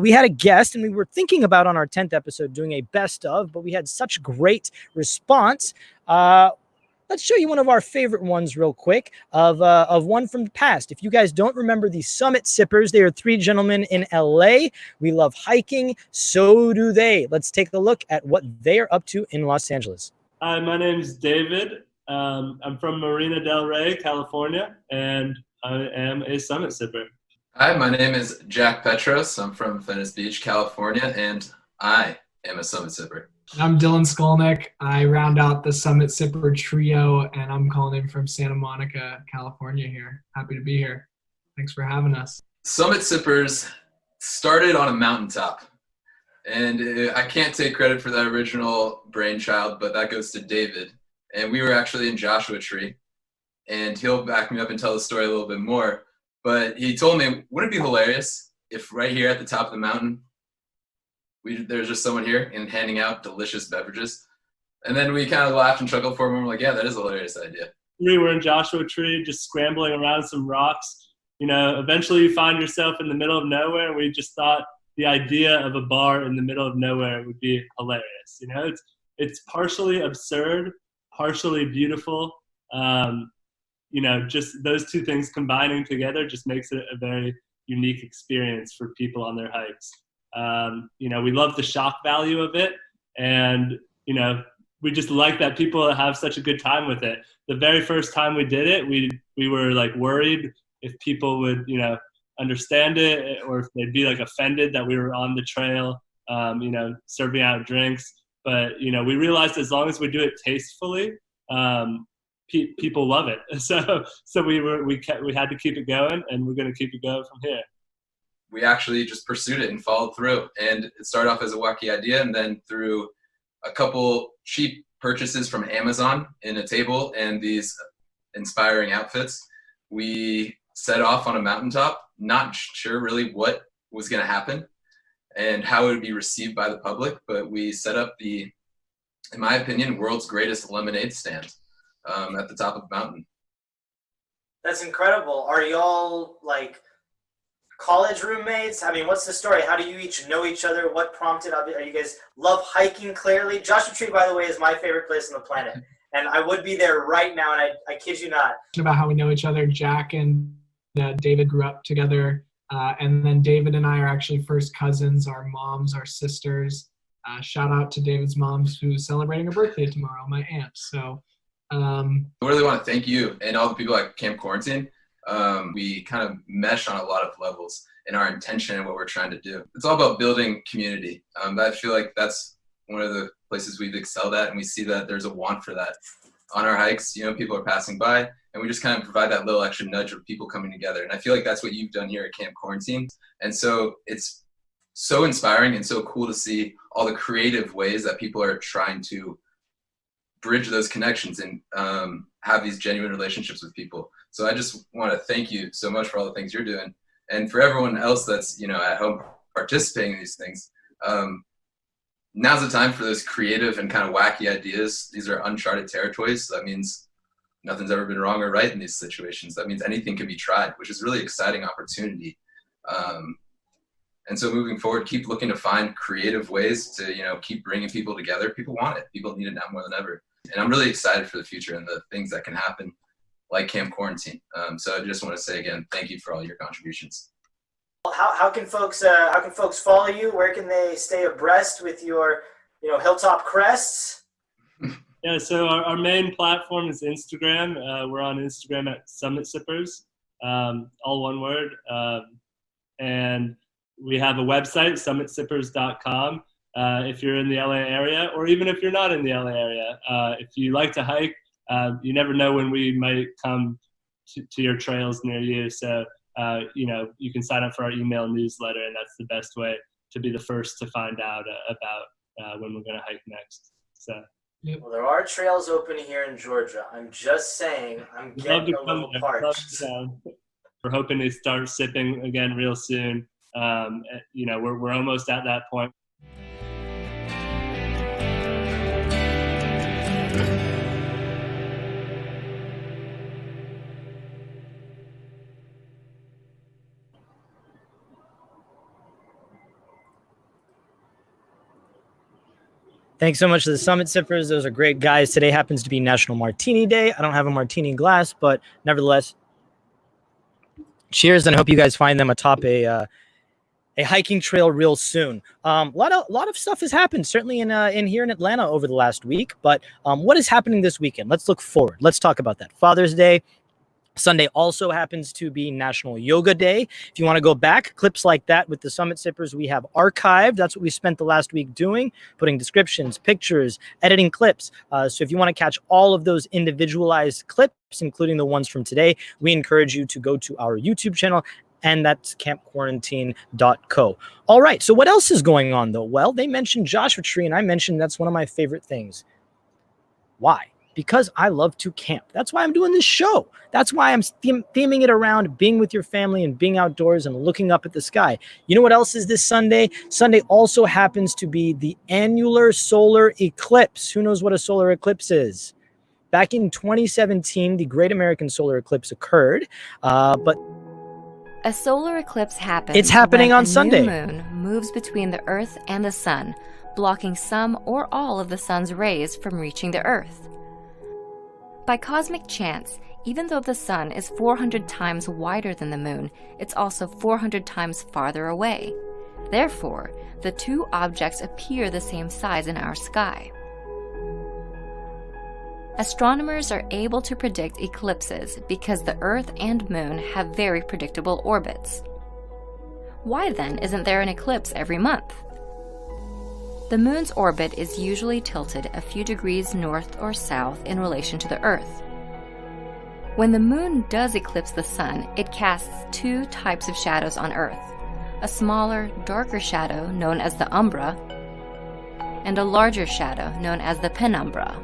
We had a guest, and we were thinking about on our 10th episode doing a best of, but we had such great response. Let's show you one of our favorite ones real quick of one from the past. If you guys don't remember the Summit Sippers, they are 3 gentlemen in LA. We love hiking. So do they. Let's take a look at what they are up to in Los Angeles.
Hi, my name's David. I'm from Marina del Rey, California, and I am a Summit Sipper.
Hi, my name is Jack Petros. I'm from Venice Beach, California, and I am a Summit Sipper.
I'm Dylan Skolnick. I round out the Summit Sipper trio, and I'm calling in from Santa Monica, California here. Happy to be here. Thanks for having us.
Summit Sippers started on a mountaintop, and I can't take credit for that original brainchild, but that goes to David. And we were actually in Joshua Tree, and he'll back me up and tell the story a little bit more. But he told me, wouldn't it be hilarious if right here at the top of the mountain, there's just someone here and handing out delicious beverages? And then we kind of laughed and chuckled for a moment. We're like, yeah, that is a hilarious idea.
We were in Joshua Tree, just scrambling around some rocks. You know, eventually you find yourself in the middle of nowhere. We just thought the idea of a bar in the middle of nowhere would be hilarious. You know, it's partially absurd, partially beautiful. You know, just those two things combining together just makes it a very unique experience for people on their hikes. You know, we love the shock value of it, and, you know, we just like that people have such a good time with it. The very first time we did it, we were like worried if people would, you know, understand it, or if they'd be like offended that we were on the trail, you know, serving out drinks. But, you know, we realized as long as we do it tastefully, people love it. So we had to keep it going, and we're going to keep it going from here.
We actually just pursued it and followed through. And it started off as a wacky idea, and then through a couple cheap purchases from Amazon in a table and these inspiring outfits, we set off on a mountaintop, not sure really what was going to happen and how it would be received by the public, but we set up the, in my opinion, world's greatest lemonade stand at the top of the mountain.
That's incredible. Are y'all like college roommates? I mean, what's the story? How do you each know each other? What prompted? Are you guys love hiking? Clearly, Joshua Tree, by the way, is my favorite place on the planet, and I would be there right now. And I kid you not.
About how we know each other, Jack and David grew up together, and then David and I are actually first cousins. Our moms are sisters. Shout out to David's mom, who's celebrating her birthday tomorrow, my aunt. So
I really want to thank you and all the people at Camp Quarantine. We kind of mesh on a lot of levels in our intention and what we're trying to do. It's all about building community. I feel like that's one of the places we've excelled at, and we see that there's a want for that. On our hikes, you know, people are passing by, and we just kind of provide that little extra nudge of people coming together. And I feel like that's what you've done here at Camp Quarantine. And so it's so inspiring and so cool to see all the creative ways that people are trying to bridge those connections and have these genuine relationships with people. So I just want to thank you so much for all the things you're doing. And for everyone else that's, you know, at home participating in these things, now's the time for those creative and kind of wacky ideas. These are uncharted territories. So that means nothing's ever been wrong or right in these situations. That means anything can be tried, which is a really exciting opportunity. And so moving forward, keep looking to find creative ways to, you know, keep bringing people together. People want it. People need it now more than ever. And I'm really excited for the future and the things that can happen, like Camp Quarantine. So I just want to say again, thank you for all your contributions.
How can folks follow you? Where can they stay abreast with your, you know, Hilltop Crests?
Yeah, so our main platform is Instagram. We're on Instagram at Summit Sippers, all one word. And we have a website, summitsippers.com. If you're in the LA area, or even if you're not in the LA area, if you like to hike, you never know when we might come to your trails near you. So, you know, you can sign up for our email newsletter, and that's the best way to be the first to find out about when we're going to hike next. So.
Well, there are trails open here in Georgia. I'm just saying, I'm getting a little parched.
We're hoping to start sipping again real soon. You know, we're almost at that point.
Thanks so much to the Summit Sippers. Those are great guys. Today happens to be National Martini Day. I don't have a martini glass, but nevertheless, cheers, and I hope you guys find them atop a hiking trail real soon. A lot of stuff has happened, certainly in here in Atlanta over the last week. But what is happening this weekend? Let's look forward. Let's talk about that. Father's Day. Sunday also happens to be National Yoga Day. If you want to go back, clips like that with the Summit Sippers, we have archived. That's what we spent the last week doing, putting descriptions, pictures, editing clips. So if you want to catch all of those individualized clips, including the ones from today, we encourage you to go to our YouTube channel, and that's campquarantine.co. All right, so what else is going on, though? Well, they mentioned Joshua Tree, and I mentioned that's one of my favorite things. Why? Because I love to camp. That's why I'm doing this show. That's why I'm theming it around being with your family and being outdoors and looking up at the sky. You know what else is this Sunday? Sunday also happens to be the annular solar eclipse. Who knows what a solar eclipse is? Back in 2017, the Great American Solar Eclipse occurred, but
a solar eclipse happens.
It's happening
when
on Sunday.
The moon moves between the Earth and the Sun, blocking some or all of the Sun's rays from reaching the Earth. By cosmic chance, even though the Sun is 400 times wider than the Moon, it's also 400 times farther away. Therefore, the two objects appear the same size in our sky. Astronomers are able to predict eclipses because the Earth and Moon have very predictable orbits. Why then isn't there an eclipse every month? The Moon's orbit is usually tilted a few degrees north or south in relation to the Earth. When the Moon does eclipse the Sun, it casts two types of shadows on Earth: a smaller, darker shadow known as the umbra, and a larger shadow known as the penumbra.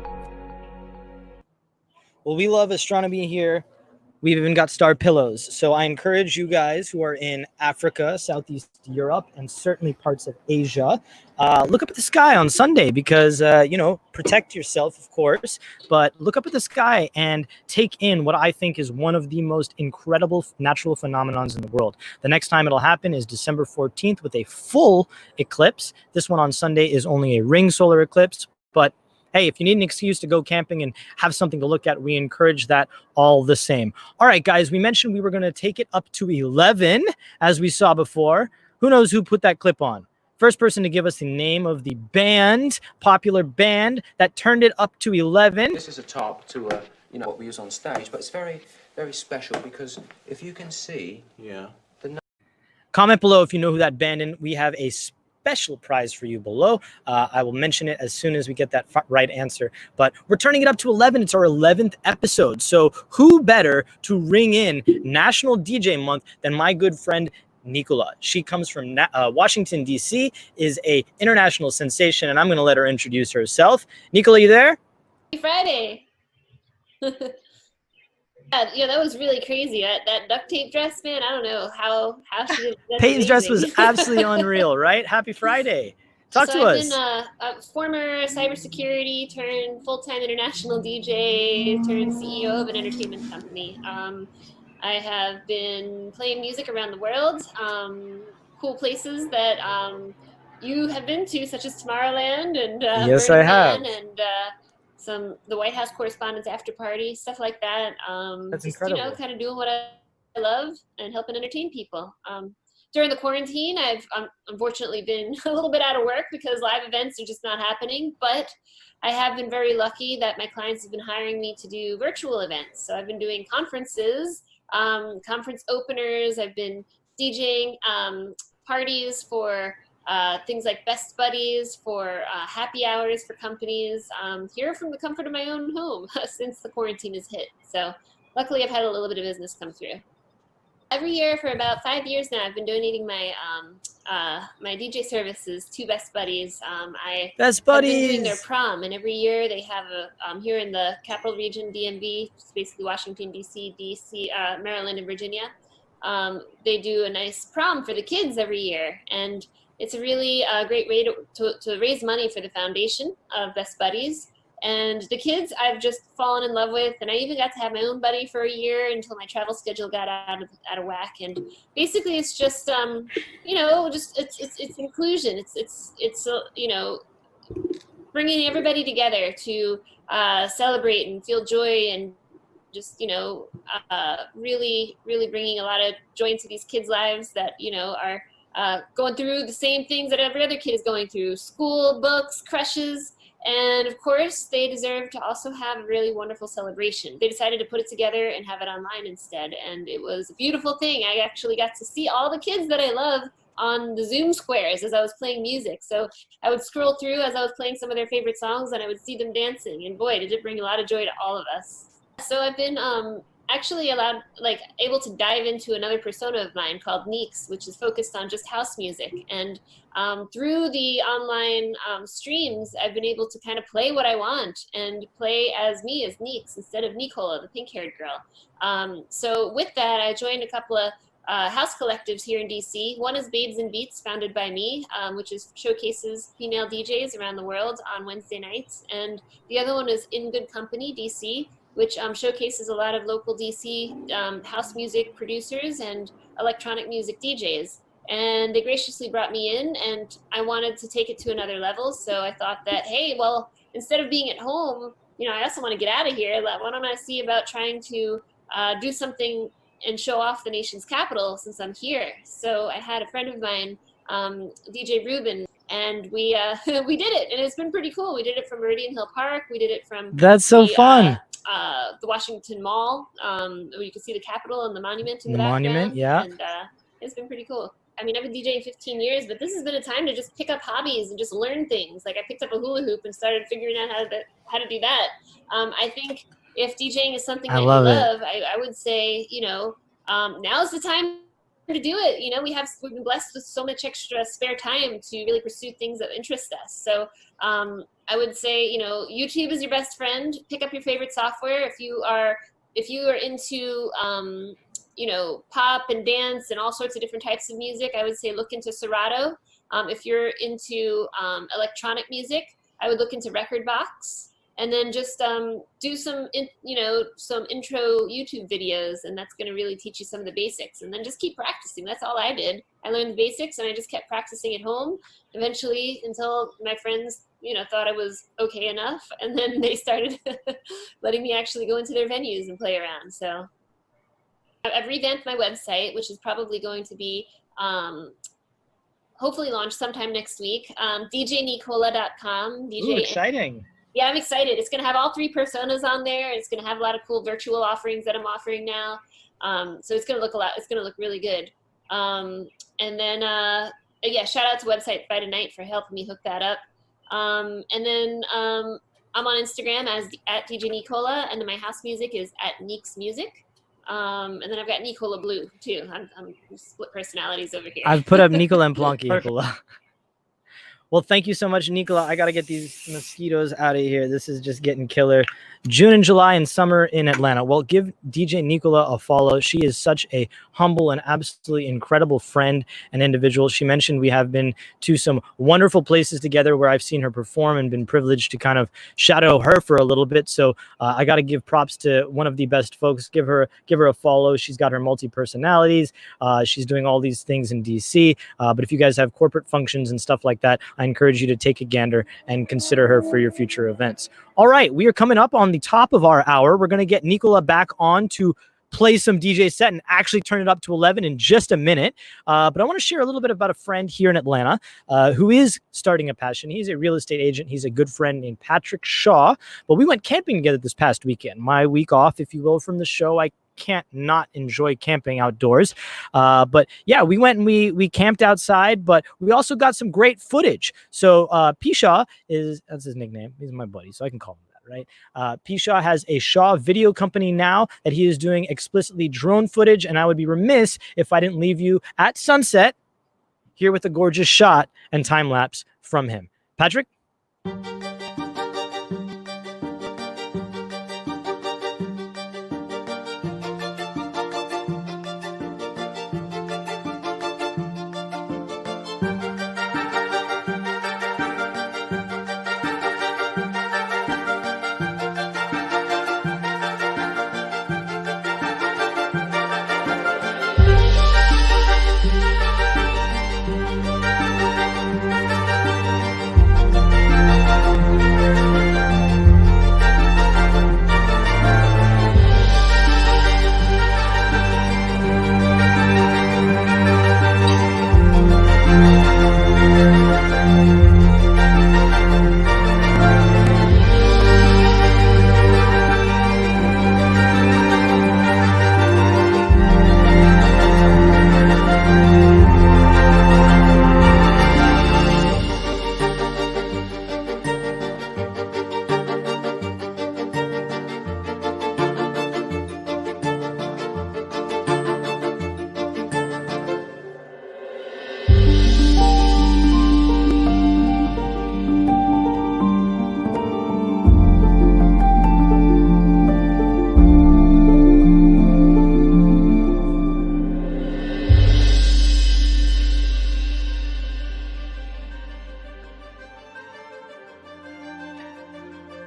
Well, we love astronomy here. We've even got star pillows. So I encourage you guys who are in Africa, Southeast Europe, and certainly parts of Asia, look up at the sky on Sunday because, you know, protect yourself, of course, but look up at the sky and take in what I think is one of the most incredible natural phenomenons in the world. The next time it'll happen is December 14th with a full eclipse. This one on Sunday is only a ring solar eclipse, but hey, if you need an excuse to go camping and have something to look at, we encourage that all the same. All right, guys, we mentioned we were going to take it up to 11, as we saw before. Who knows who put that clip on? First person to give us the name of the band, popular band, that turned it up to 11.
This is a top to, you know, what we use on stage, but it's very, very special because if you can see the
Comment below if you know who that band is. We have a special prize for you below. I will mention it as soon as we get that right answer. But we're turning it up to 11. It's our 11th episode. So who better to ring in National DJ Month than my good friend Nicola. She comes from Washington, D.C., is a international sensation, and I'm going to let her introduce herself. Nicola, you there?
Friday. Yeah, that was really crazy. That duct tape dress, man. I don't know how she did.
Peyton's dress was absolutely unreal, right? Happy Friday. Talk to us.
I've been a former cybersecurity turned full-time international DJ turned CEO of an entertainment company. I have been playing music around the world, cool places that you have been to, such as Tomorrowland and
yes, I have.
And the White House Correspondents' After Party, stuff like that.
That's
just,
incredible.
You know, kind of doing what I love and helping entertain people. During the quarantine, I've unfortunately been a little bit out of work because live events are just not happening, but I have been very lucky that my clients have been hiring me to do virtual events. So I've been doing conferences, conference openers, I've been DJing parties for things like Best Buddies, for happy hours for companies, here from the comfort of my own home since the quarantine has hit. So luckily I've had a little bit of business come through. Every year for about 5 years now, I've been donating my my DJ services to Best Buddies.
Best
I've been doing
Buddies!
their prom, and every year they have a here in the Capital Region, DMV, which is basically Washington D.C., Maryland, and Virginia. They do a nice prom for the kids every year, and it's a really great way to raise money for the foundation of Best Buddies. And the kids I've just fallen in love with, and I even got to have my own buddy for a year until my travel schedule got out of whack. And basically, it's just you know, just it's inclusion. It's you know, bringing everybody together to celebrate and feel joy, and just, you know, really bringing a lot of joy into these kids' lives that, you know, are going through the same things that every other kid is going through: school, books, crushes. And of course, they deserve to also have a really wonderful celebration. They decided to put it together and have it online instead. And it was a beautiful thing. I actually got to see all the kids that I love on the Zoom squares as I was playing music. So I would scroll through as I was playing some of their favorite songs, and I would see them dancing. And boy, did it bring a lot of joy to all of us. So I've been actually able to dive into another persona of mine called Neeks, which is focused on just house music. And through the online streams, I've been able to kind of play what I want and play as me, as Neeks, instead of Nicola, the pink-haired girl. So with that, I joined a couple of house collectives here in DC. One is Babes and Beats, founded by me, which showcases female DJs around the world on Wednesday nights. And the other one is In Good Company, DC, which showcases a lot of local DC house music producers and electronic music DJs. And they graciously brought me in, and I wanted to take it to another level. So I thought that, hey, well, instead of being at home, you know, I also want to get out of here. Why don't I see about trying to do something and show off the nation's capital since I'm here? So I had a friend of mine, DJ Rubin, and we we did it, and it's been pretty cool. We did it from Meridian Hill Park. We did it from
That's so fun.
The Washington Mall, where you can see the Capitol and the monument in the
Monument,
background.
yeah.
And it's been pretty cool. I mean, I've been DJing 15 years, but this has been a time to just pick up hobbies and just learn things. Like I picked up a hula hoop and started figuring out how to do that. I think if DJing is something that you love, I would say, you know, now's the time to do it. You know, we've been blessed with so much extra spare time to really pursue things that interest us. So I would say, you know, YouTube is your best friend. Pick up your favorite software. If you are into you know, pop and dance and all sorts of different types of music, I would say look into Serato. If you're into electronic music, I would look into Rekordbox. And then just do some intro YouTube videos, and that's going to really teach you some of the basics. And then just keep practicing. That's all I did. I learned the basics, and I just kept practicing at home, eventually until my friends, you know, thought I was okay enough, and then they started letting me actually go into their venues and play around. So I've revamped my website, which is probably going to be hopefully launched sometime next week. DJNicola.com.
Ooh, exciting.
yeah, I'm excited. It's gonna have all 3 personas on there. It's gonna have a lot of cool virtual offerings that I'm offering now. So it's gonna look really good. And then yeah, shout out to website Fight a Night for helping me hook that up. And then I'm on Instagram as at DJ Nicola, and then my house music is at Neeks Music. And then I've got Nicola Blue too. I'm split personalities over here.
I've put up Nicola and Plonky. Nicola. Well, thank you so much, Nicola. I got to get these mosquitoes out of here. This is just getting killer. June and July and summer in Atlanta. Well, give DJ Nicola a follow. She is such a humble and absolutely incredible friend and individual. She mentioned we have been to some wonderful places together where I've seen her perform and been privileged to kind of shadow her for a little bit. So I got to give props to one of the best folks. Give her a follow. She's got her multi-personalities. She's doing all these things in DC. But if you guys have corporate functions and stuff like that, I encourage you to take a gander and consider her for your future events. All right, we are coming up on the top of our hour. We're going to get Nicola back on to play some DJ set and actually turn it up to 11 in just a minute. But I want to share a little bit about a friend here in Atlanta who is starting a passion. He's a real estate agent. He's a good friend named Patrick Shaw. But we went camping together this past weekend. My week off, if you will, from the show. I can't not enjoy camping outdoors. But yeah, we went and we camped outside, but we also got some great footage. So P. Shaw that's his nickname. He's my buddy, so I can call him that, right? P. Shaw has a Shaw video company now that he is doing explicitly drone footage, and I would be remiss if I didn't leave you at sunset here with a gorgeous shot and time lapse from him. Patrick?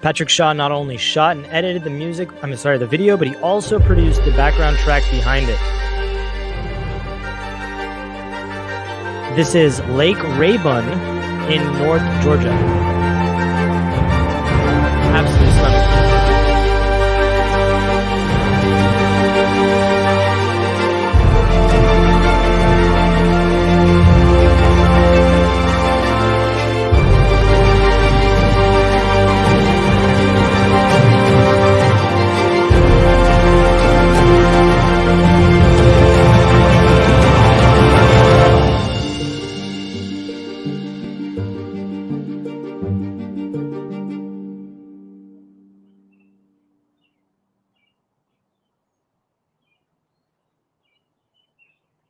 Patrick Shaw not only shot and edited the video, but he also produced the background track behind it. This is Lake Rayburn in North Georgia. Absolutely stunning.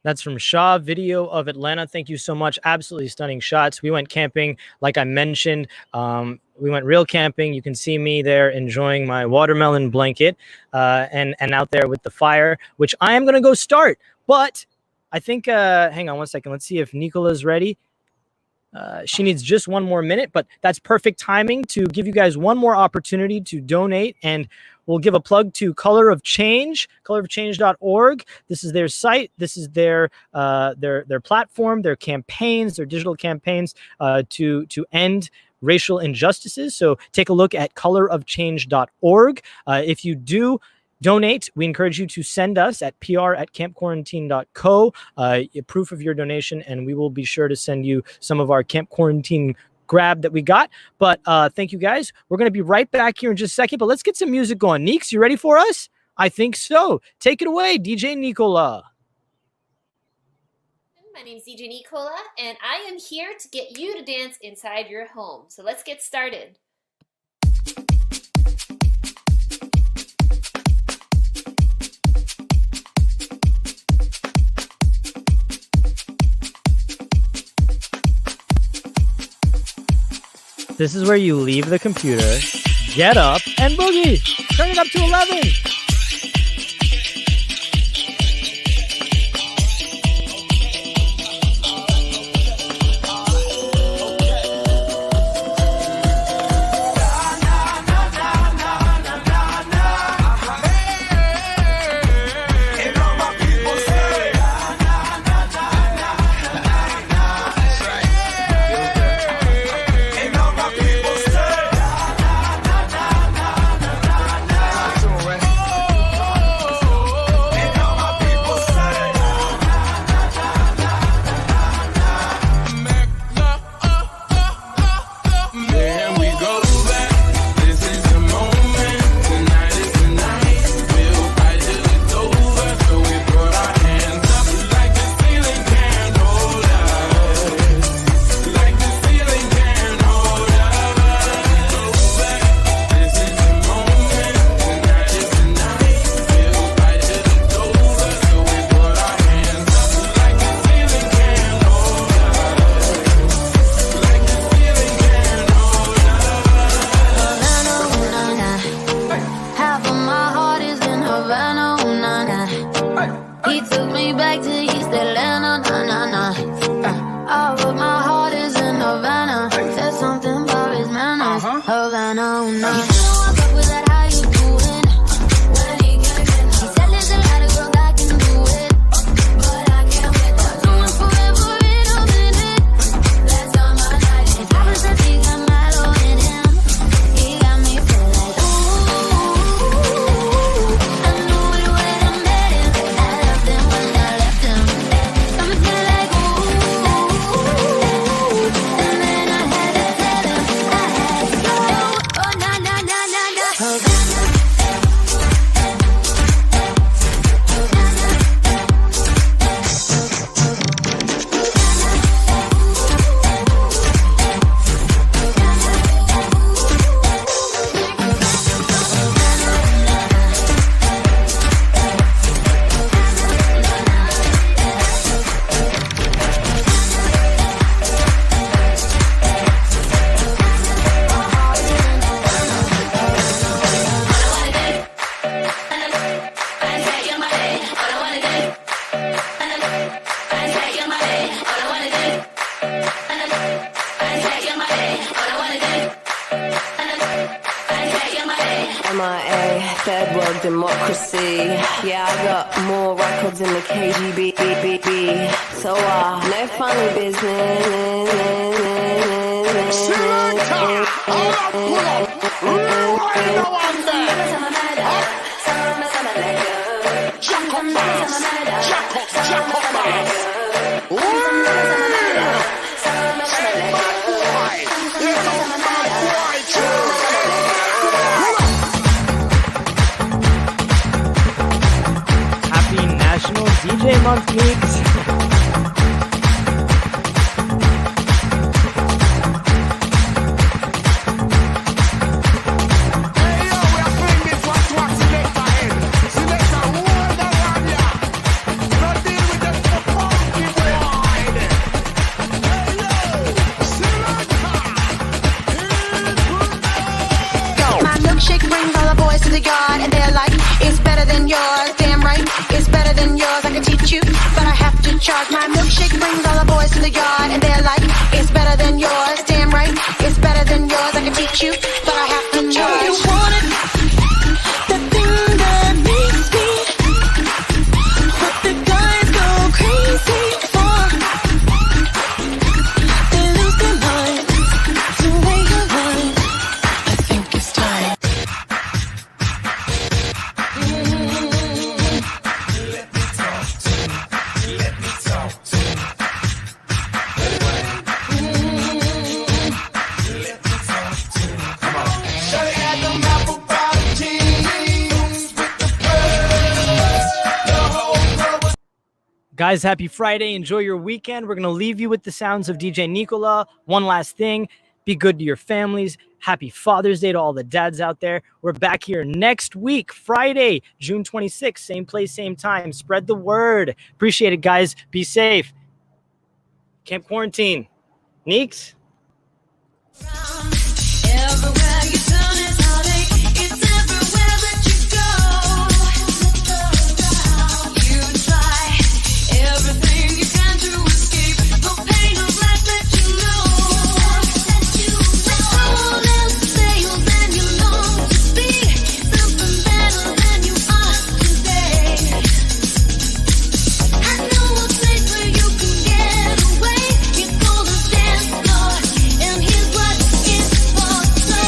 That's from Shaw Video of Atlanta. Thank you so much. Absolutely stunning shots. We went camping, like I mentioned. We went real camping. You can see me there enjoying my watermelon blanket and out there with the fire, which I am going to go start. But I think, hang on one second. Let's see if Nicola's ready. She needs just one more minute, but that's perfect timing to give you guys one more opportunity to donate. And we'll give a plug to Color of Change, colorofchange.org. This is their site. This is their platform, their campaigns, their digital campaigns to end racial injustices. So take a look at colorofchange.org. If you do donate, we encourage you to send us at pr@campquarantine.co proof of your donation, and we will be sure to send you some of our Camp Quarantine grab that we got. But thank you guys. We're going to be right back here in just a second, but let's get some music going. Neeks, you ready for us? I think so. Take it away, DJ Nicola.
My name is DJ Nicola, and I am here to get you to dance inside your home. So let's get started.
This is where you leave the computer, get up, and boogie. Turn it up to 11.
MIA, third world democracy. Yeah, I got more records in the KGB. So, no funny business.
Happy National DJ Month, Neeks.
My milkshake brings all the boys to the yard, and they're like, it's better than yours. Damn right, it's better than yours. I can teach you, but I have to charge. My milkshake brings all the boys to the yard, and they're like, it's better than yours. Damn right, it's better than yours. I can teach you, but I have to charge. You want it? The thing that makes me, what the guys go crazy for. They lose their minds to where you line. I think it's time.
Guys, happy Friday. Enjoy your weekend. We're going to leave you with the sounds of DJ Nicola. One last thing. Be good to your families. Happy Father's Day to all the dads out there. We're back here next week, Friday, June 26th. Same place, same time. Spread the word. Appreciate it, guys. Be safe. Camp Quarantine. Neeks?
Everywhere you turn is heartache. It's everywhere that you go. You try everything you can to escape the pain of life that you know. Someone else failed and you long to be something better than you are today. I know a place where you can get away. It's called a dance floor, and here's what it's for. So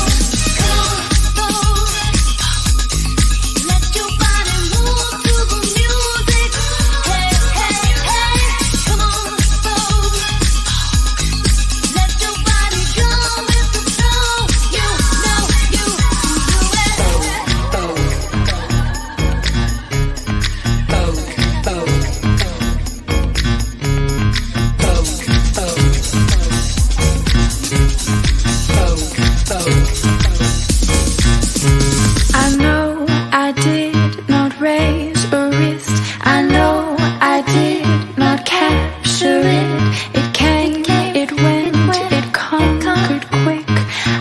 come forward, let your body move to the music. Hey, hey, hey, come on forward, let your body go with the flow. You know you can I know I did not raise a wrist. I know I did not capture it. It came, it went, it conquered quick.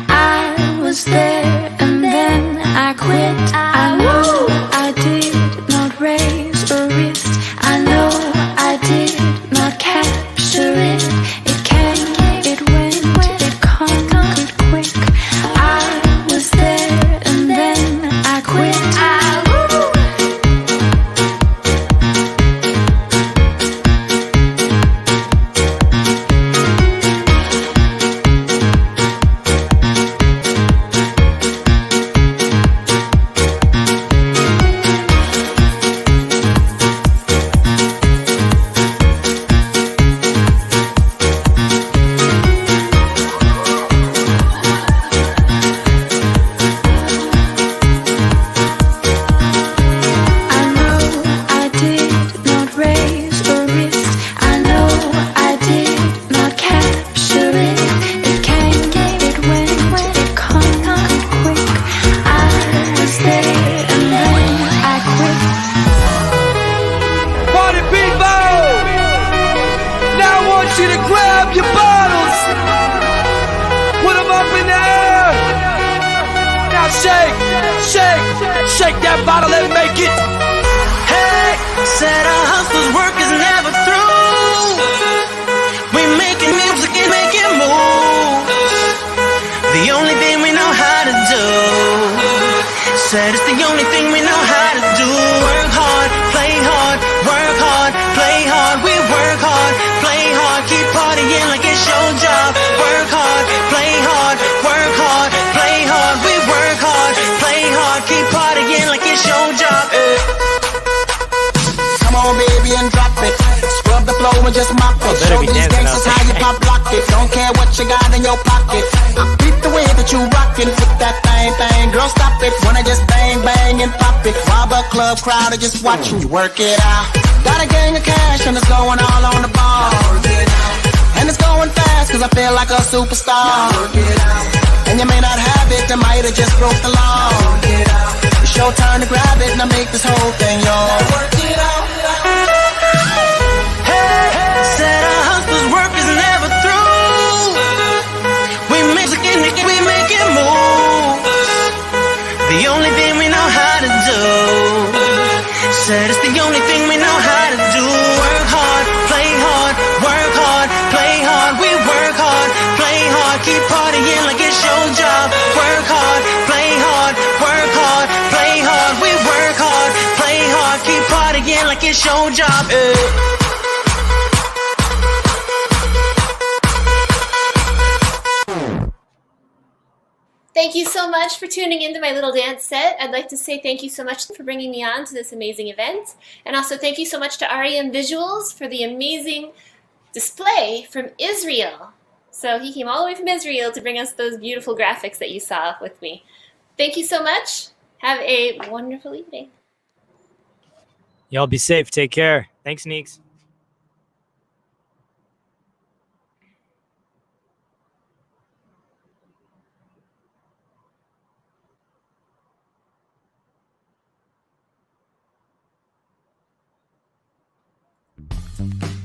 I was there and then I quit. I know I did not raise a wrist. I know I did not capture it. It came, it went, it conquered quick. I was there and then I quit. I know I did not raise a wrist. I know I did not capture it. It came, it went, it conquered quick. I was there and then I quit.
Party people! Now I want you to grab your bottles, put them up in the air. Now shake, shake, shake that bottle and make it. Hey, said our hustler's work is never through. We making music and making moves. The only thing we know how to do. Said it's the only thing we know how to do. Work hard, play hard, work hard, play hard. We work hard, play hard, keep partying like it's your job. Work hard, play hard, work hard, play hard. We work hard, play hard, keep partying like it's your job. Come on, baby, and drop it. Scrub the floor and just mop it. Show these gangsters how you pop lock it. Don't care what you got in your pocket. I beat the way that you rockin' with that thing. Girl, stop it. Wanna just bang, bang, and pop it. Rob a club crowd and just watch you work it out. Got a gang of cash and it's going all on the ball. And it's going fast cause I feel like a superstar. And you may not have it, I might have just broke the law. It's your turn to grab it and I make this whole thing yours. Work it out. Hey, said our hustler's work is never through. We music and we making moves. The only thing we know how to do. Said it's the only thing we know how to do. Work hard, play hard, work hard, play hard. We work hard, play hard, keep partying like it's your job. Work hard, play hard, work hard, play hard. We work hard, play hard, keep partying like it's your job.
Thank you so much for tuning into my little dance set. I'd like to say thank you so much for bringing me on to this amazing event. And also thank you so much to REM Visuals for the amazing display from Israel. So he came all the way from Israel to bring us those beautiful graphics that you saw with me. Thank you so much. Have a wonderful evening.
Y'all be safe. Take care. Thanks, Neeks.
Thank